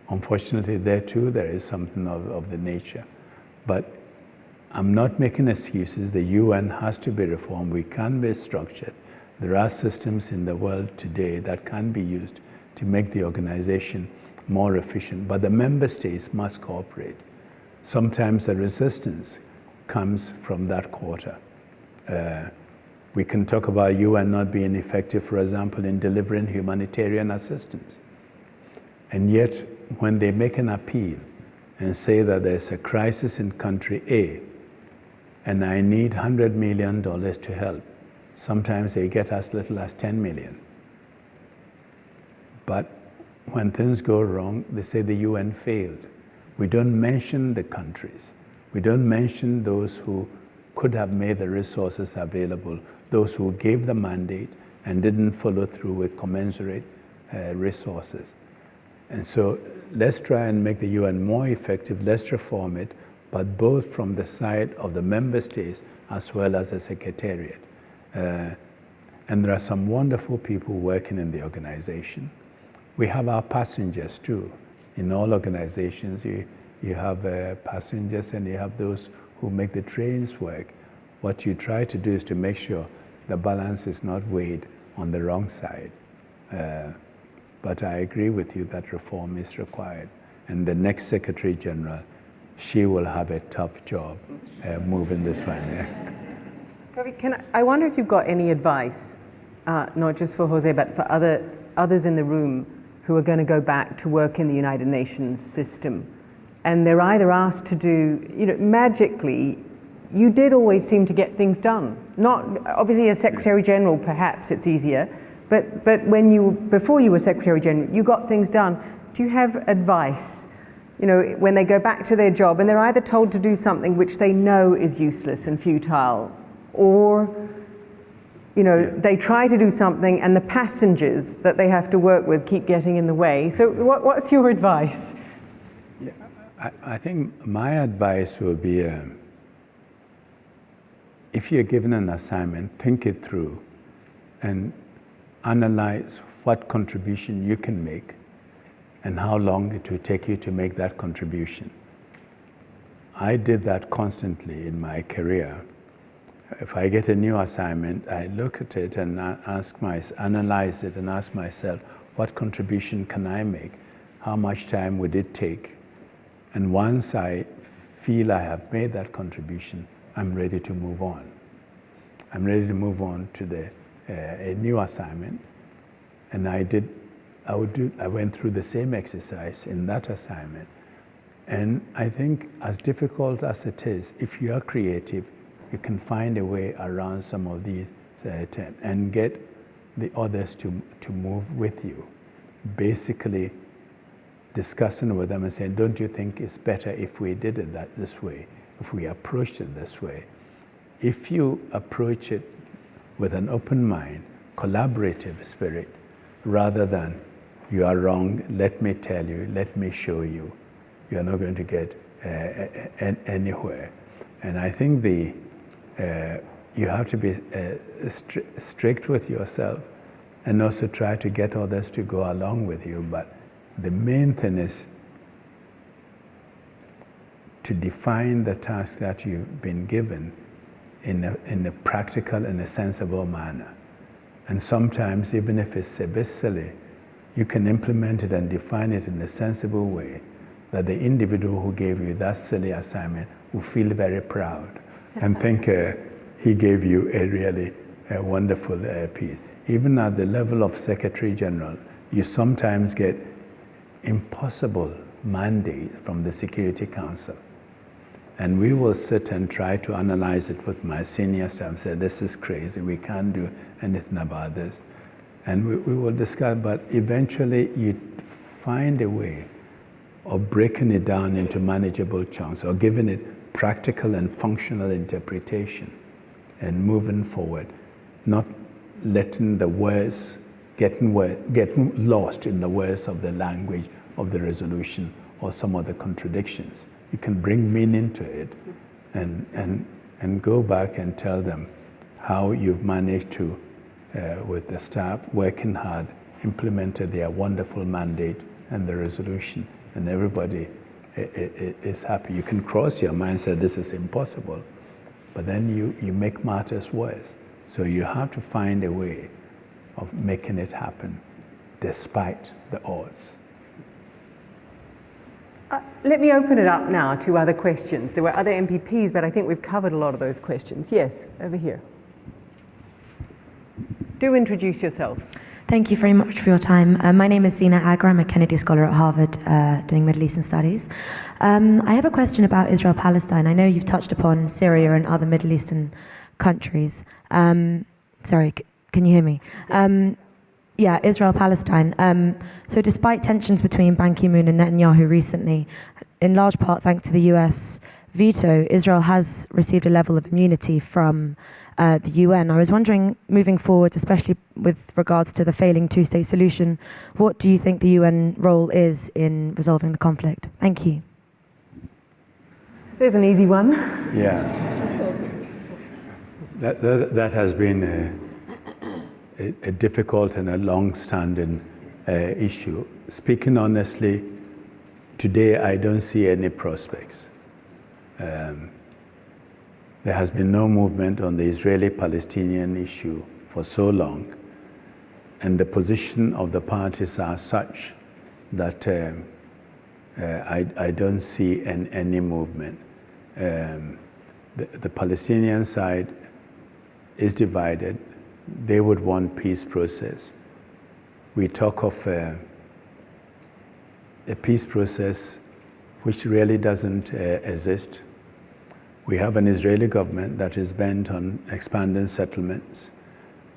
Unfortunately, there too, there is something of the nature. But I'm not making excuses. The UN has to be reformed. We can be structured. There are systems in the world today that can be used to make the organization more efficient, but the member states must cooperate. Sometimes the resistance comes from that quarter. We can talk about UN not being effective, for example, in delivering humanitarian assistance. And yet, when they make an appeal and say that there's a crisis in country A, and I need $100 million to help, sometimes they get as little as 10 million. But when things go wrong, they say the UN failed. We don't mention the countries. We don't mention those who could have made the resources available, those who gave the mandate and didn't follow through with commensurate resources. And so let's try and make the UN more effective, let's reform it, but both from the side of the member states as well as the Secretariat. And there are some wonderful people working in the organization. We have our passengers too. In all organizations, you have passengers and you have those who make the trains work. What you try to do is to make sure the balance is not weighed on the wrong side. But I agree with you that reform is required. And the next Secretary General, she will have a tough job moving this one. Kofi, I wonder if you've got any advice, not just for Jose, but for others in the room who are going to go back to work in the United Nations system. And they're either asked to do, magically, you did always seem to get things done. Not, obviously as Secretary General, perhaps it's easier, but before you were Secretary General, you got things done. Do you have advice, when they go back to their job and they're either told to do something which they know is useless and futile, or they try to do something and the passengers that they have to work with keep getting in the way. So what's your advice? Yeah, I think my advice would be, if you're given an assignment, think it through and analyze what contribution you can make and how long it will take you to make that contribution. I did that constantly in my career. If I get a new assignment, I look at it and analyze it and ask myself, what contribution can I make? How much time would it take? And once I feel I have made that contribution, I'm ready to move on. I'm ready to move on to a new assignment. And I went through the same exercise in that assignment. And I think as difficult as it is, if you are creative, you can find a way around some of these and get the others to move with you. Basically discussing with them and saying, don't you think it's better if we did it this way, if we approached it this way? If you approach it with an open mind, collaborative spirit, rather than you are wrong, let me tell you, let me show you, you are not going to get anywhere. And I think you have to be strict with yourself and also try to get others to go along with you. But the main thing is to define the task that you've been given in a practical and a sensible manner. And sometimes, even if it's a bit silly, you can implement it and define it in a sensible way that the individual who gave you that silly assignment will feel very proud and think he gave you a really wonderful piece. Even at the level of Secretary General, you sometimes get impossible mandate from the Security Council. And we will sit and try to analyze it with my senior staff and say, this is crazy, we can't do anything about this. And we will discuss, but eventually you find a way of breaking it down into manageable chunks or giving it practical and functional interpretation and moving forward, not letting the words, getting lost in the words of the language of the resolution or some of the contradictions. You can bring meaning to it and go back and tell them how you've managed to, with the staff working hard, implemented their wonderful mandate and the resolution, and everybody is happy. You can cross your mind and say, this is impossible, but then you make matters worse. So you have to find a way of making it happen despite the odds. Let me open it up now to other questions. There were other MPPs, but I think we've covered a lot of those questions. Yes, over here. Do introduce yourself. Thank you very much for your time. My name is Zina Agra. I'm a Kennedy Scholar at Harvard doing Middle Eastern Studies. I have a question about Israel-Palestine. I know you've touched upon Syria and other Middle Eastern countries. Sorry, can you hear me? Yeah, Israel-Palestine. So despite tensions between Ban Ki-moon and Netanyahu recently, in large part thanks to the US veto, Israel has received a level of immunity from the UN. I was wondering, moving forward, especially with regards to the failing two-state solution, what do you think the UN role is in resolving the conflict? Thank you. There's an easy one. Yeah. That has been a difficult and a long-standing issue. Speaking honestly, today I don't see any prospects. There has been no movement on the Israeli-Palestinian issue for so long, and the position of the parties are such that I don't see any movement. The Palestinian side is divided. They would want peace process. We talk of a peace process which really doesn't exist. We have an Israeli government that is bent on expanding settlements,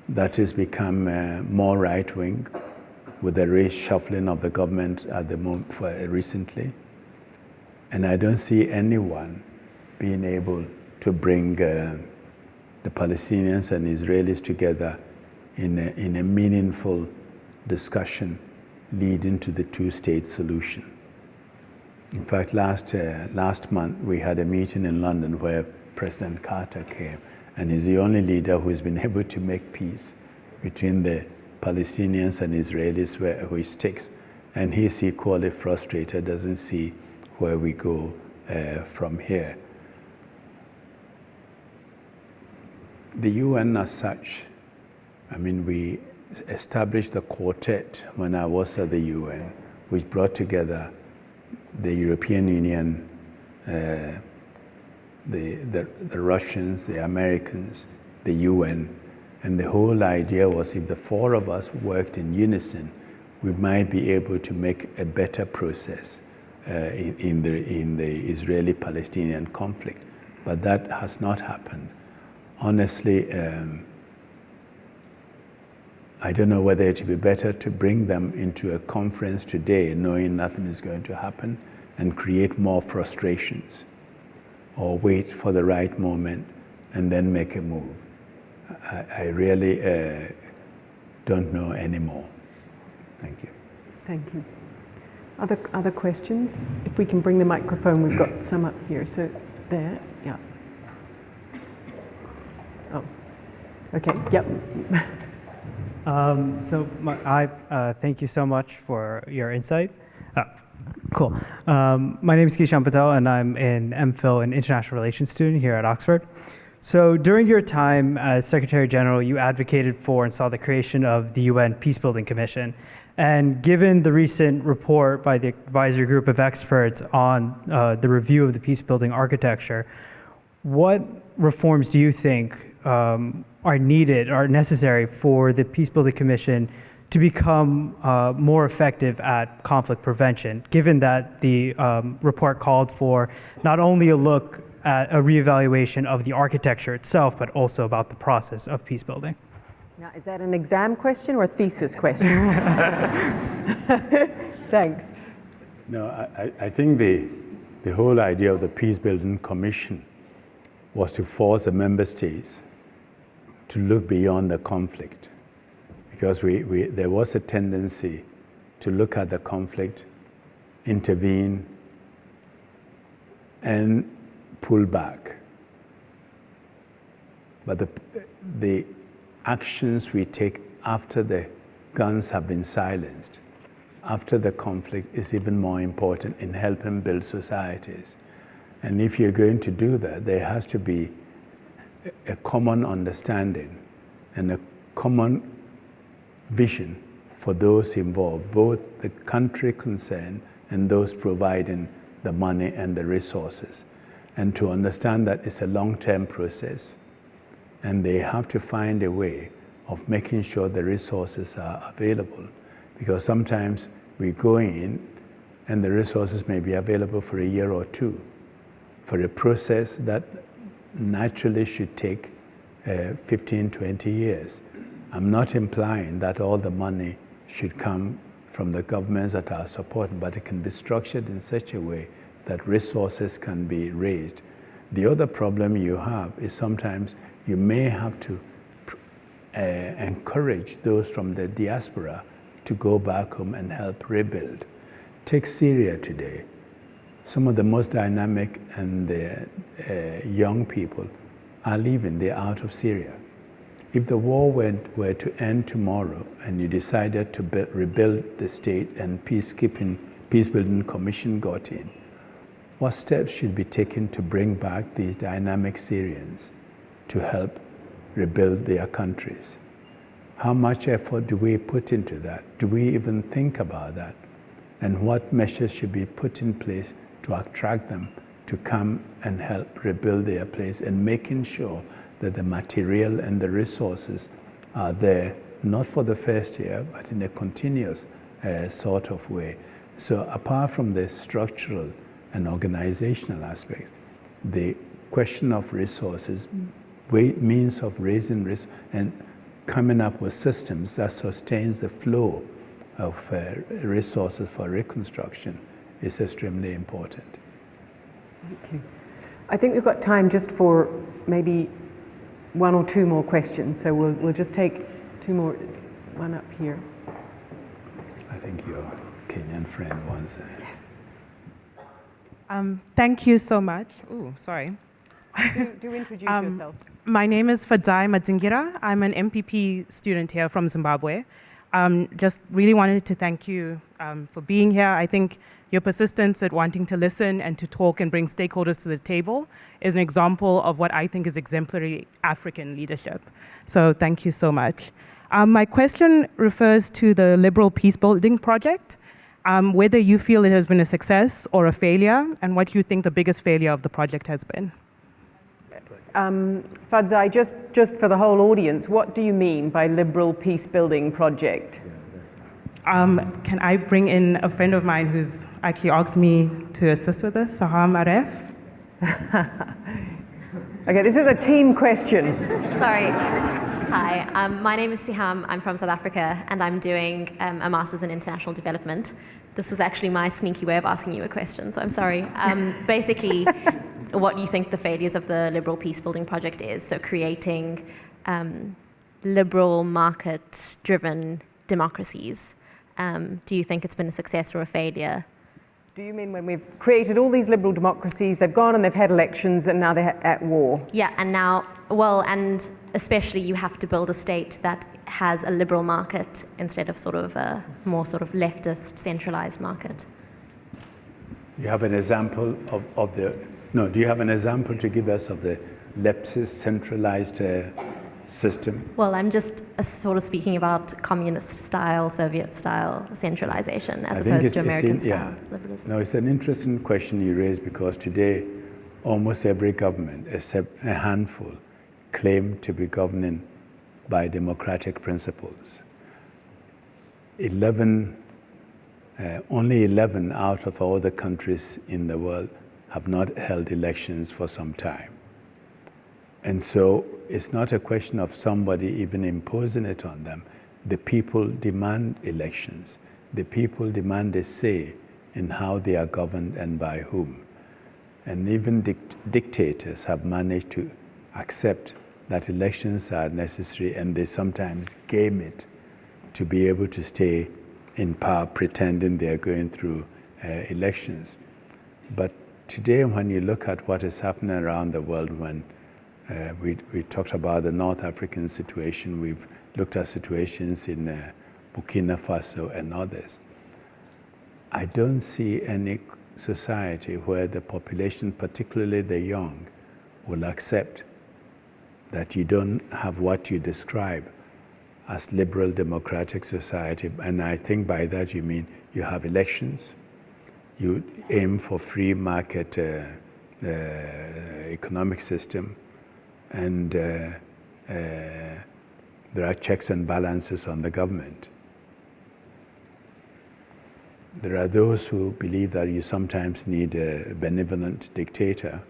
that has become more right-wing with the reshuffling of the government at the moment recently. And I don't see anyone being able to bring the Palestinians and Israelis together in a meaningful discussion leading to the two-state solution. In fact, last month we had a meeting in London where President Carter came, and he's the only leader who's been able to make peace between the Palestinians and Israelis where he sticks. And he's equally frustrated, doesn't see where we go from here. The UN as such, I mean, we established the quartet when I was at the UN, which brought together the European Union, the Russians, the Americans, the UN, and the whole idea was if the four of us worked in unison, we might be able to make a better process, in the Israeli-Palestinian conflict. But that has not happened. Honestly, I don't know whether it would be better to bring them into a conference today knowing nothing is going to happen and create more frustrations, or wait for the right moment and then make a move. I really don't know anymore. Thank you. Thank you. Other questions? If we can bring the microphone, we've got some up here. So there, yeah. Oh, okay, yep. Thank you so much for your insight. Cool. My name is Kishan Patel, and I'm an MPhil and International Relations student here at Oxford. So during your time as Secretary General, you advocated for and saw the creation of the UN Peacebuilding Commission. And given the recent report by the advisory group of experts on the review of the peacebuilding architecture, what reforms do you think are needed, are necessary for the Peacebuilding Commission to become more effective at conflict prevention, given that the report called for not only a look at a reevaluation of the architecture itself, but also about the process of peacebuilding? Now, is that an exam question or a thesis question? Thanks. No, I think the whole idea of the Peacebuilding Commission was to force the member states to look beyond the conflict, because there was a tendency to look at the conflict, intervene, and pull back. But the actions we take after the guns have been silenced, after the conflict, is even more important in helping build societies. And if you're going to do that, there has to be a common understanding and a common vision for those involved, both the country concerned and those providing the money and the resources. And to understand that it's a long-term process, and they have to find a way of making sure the resources are available. Because sometimes we go in and the resources may be available for a year or two for a process that naturally should take 15, 20 years. I'm not implying that all the money should come from the governments that are supporting, but it can be structured in such a way that resources can be raised. The other problem you have is sometimes you may have to encourage those from the diaspora to go back home and help rebuild. Take Syria today. Some of the most dynamic and young people are leaving, they're out of Syria. If the war were to end tomorrow and you decided to rebuild the state and peacebuilding commission got in, what steps should be taken to bring back these dynamic Syrians to help rebuild their countries? How much effort do we put into that? Do we even think about that? And what measures should be put in place to attract them to come and help rebuild their place, and making sure that the material and the resources are there, not for the first year, but in a continuous sort of way. So apart from the structural and organizational aspects, the question of resources, means of raising risk, and coming up with systems that sustains the flow of resources for reconstruction is extremely important. Thank you. I think we've got time just for maybe one or two more questions, so we'll just take two more. One up here. I think your Kenyan friend wants that. Yes. Thank you so much. Ooh, sorry. Do introduce yourself. My name is Fadai Madingira. I'm an MPP student here from Zimbabwe. Just really wanted to thank you for being here. I think your persistence at wanting to listen and to talk and bring stakeholders to the table is an example of what I think is exemplary African leadership. So thank you so much. My question refers to the Liberal Peacebuilding Project, whether you feel it has been a success or a failure, and what you think the biggest failure of the project has been. Fadzai, just for the whole audience, what do you mean by Liberal Peacebuilding Project? Can I bring in a friend of mine who's actually asked me to assist with this, Saham Aref? Okay, this is a team question. Sorry. Hi, my name is Siham. I'm from South Africa, and I'm doing a master's in international development. This was actually my sneaky way of asking you a question, so I'm sorry. Basically, what you think the failures of the liberal peace-building project is, so creating liberal, market-driven democracies. Do you think it's been a success or a failure? Do you mean when we've created all these liberal democracies, they've gone and they've had elections and now they're at war? Yeah, and now, well, and especially you have to build a state that has a liberal market instead of sort of a more sort of leftist, centralized market. You have an example do you have an example to give us of the leftist, centralized system? Well, I'm just sort of speaking about communist-style, Soviet-style centralization as opposed to American-style liberalism. No, it's an interesting question you raise because today almost every government, except a handful, claim to be governing by democratic principles. Only 11 out of all the countries in the world have not held elections for some time. And so it's not a question of somebody even imposing it on them. The people demand elections. The people demand a say in how they are governed and by whom. And even dictators have managed to accept that elections are necessary, and they sometimes game it to be able to stay in power, pretending they're going through elections. But today, when you look at what is happening around the world, when we talked about the North African situation, we've looked at situations in Burkina Faso and others. I don't see any society where the population, particularly the young, will accept that you don't have what you describe as liberal democratic society. And I think by that you mean you have elections, you aim for free market economic system, and there are checks and balances on the government. There are those who believe that you sometimes need a benevolent dictator,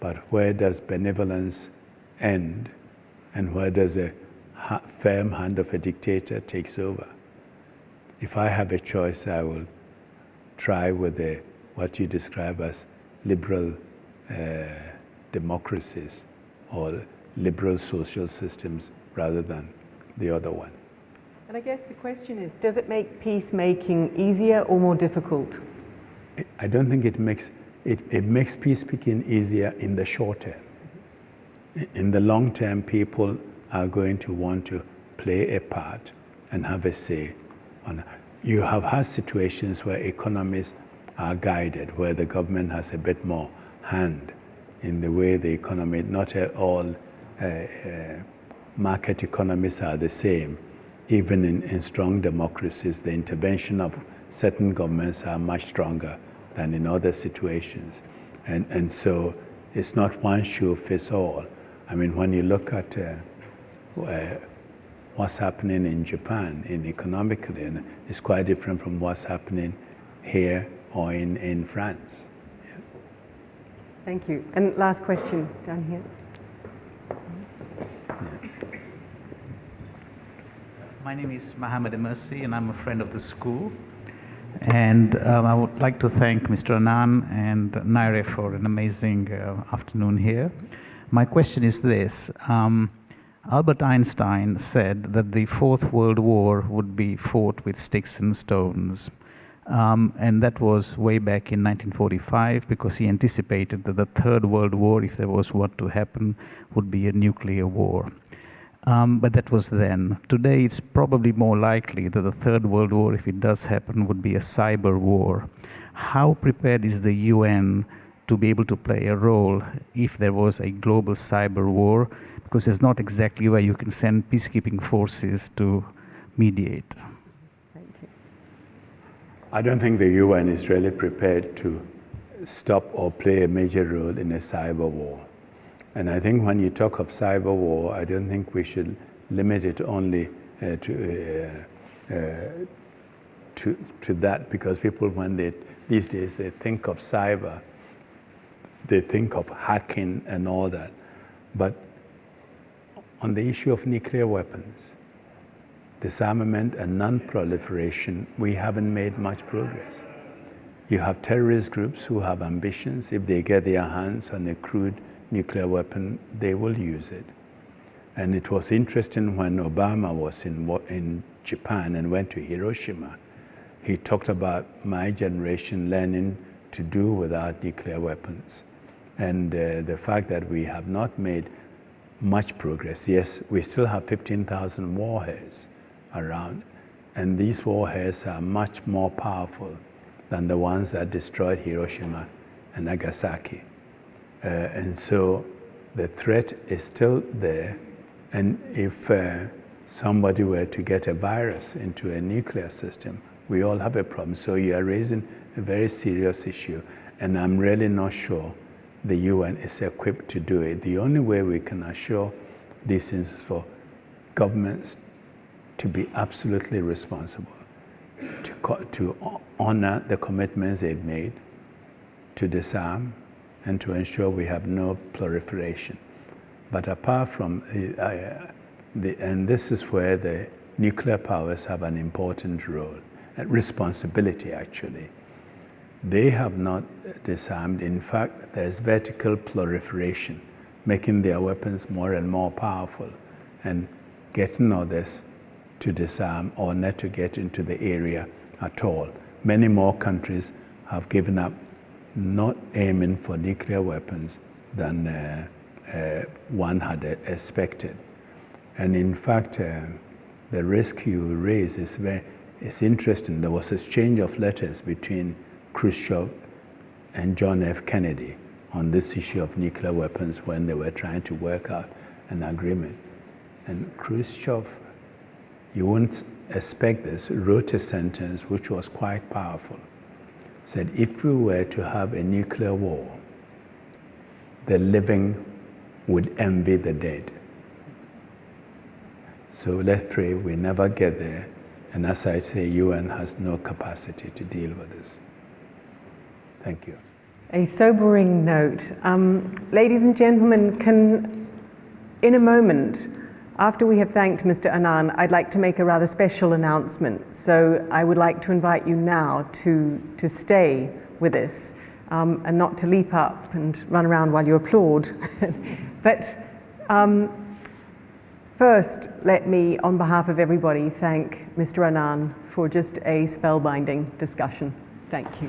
but where does benevolence end, and where does a firm hand of a dictator takes over? If I have a choice, I will try with what you describe as liberal democracies or liberal social systems rather than the other one. And I guess the question is, does it make peacemaking easier or more difficult? I don't think it makes peacemaking easier in the short term. In the long term, people are going to want to play a part and have a say. You have had situations where economies are guided, where the government has a bit more hand in the way the economy, not all market economies are the same. Even in strong democracies, the intervention of certain governments are much stronger than in other situations. And so it's not one shoe fits all. I mean, when you look at what's happening in Japan economically, and it's quite different from what's happening here or in France. Yeah. Thank you. And last question down here. My name is Mohammed Mercy, and I'm a friend of the school. And I would like to thank Mr. Annan and Ngaire for an amazing afternoon here. My question is this. Albert Einstein said that the Fourth World War would be fought with sticks and stones. And that was way back in 1945, because he anticipated that the Third World War, if there was one to happen, would be a nuclear war. But that was then. Today, it's probably more likely that the Third World War, if it does happen, would be a cyber war. How prepared is the UN to be able to play a role if there was a global cyber war? Because it's not exactly where you can send peacekeeping forces to mediate. Thank you. I don't think the UN is really prepared to stop or play a major role in a cyber war. And I think when you talk of cyber war, I don't think we should limit it only to to that, because people, when these days they think of cyber, they think of hacking and all that. But on the issue of nuclear weapons, disarmament and non-proliferation, we haven't made much progress. You have terrorist groups who have ambitions. If they get their hands on a crude nuclear weapon, they will use it. And it was interesting when Obama was in Japan and went to Hiroshima, he talked about my generation learning to do without nuclear weapons. And the fact that we have not made much progress. Yes, we still have 15,000 warheads around, and these warheads are much more powerful than the ones that destroyed Hiroshima and Nagasaki. And so the threat is still there, and if somebody were to get a virus into a nuclear system, we all have a problem. So you are raising a very serious issue, and I'm really not sure the UN is equipped to do it. The only way we can assure these things is for governments to be absolutely responsible, to honor the commitments they've made, to disarm, and to ensure we have no proliferation. But apart from, and this is where the nuclear powers have an important role, a responsibility actually. They have not disarmed. In fact, there's vertical proliferation, making their weapons more and more powerful and getting others to disarm or not to get into the area at all. Many more countries have given up not aiming for nuclear weapons than one had expected. And in fact, the risk you raise is interesting. There was exchange of letters between Khrushchev and John F. Kennedy on this issue of nuclear weapons when they were trying to work out an agreement. And Khrushchev, you wouldn't expect this, wrote a sentence which was quite powerful. Said, if we were to have a nuclear war, the living would envy the dead. So let's pray we never get there. And as I say, UN has no capacity to deal with this. Thank you. A sobering note. Ladies and gentlemen, in a moment, after we have thanked Mr. Annan, I'd like to make a rather special announcement. So I would like to invite you now to stay with us and not to leap up and run around while you applaud. But first, let me, on behalf of everybody, thank Mr. Annan for just a spellbinding discussion. Thank you.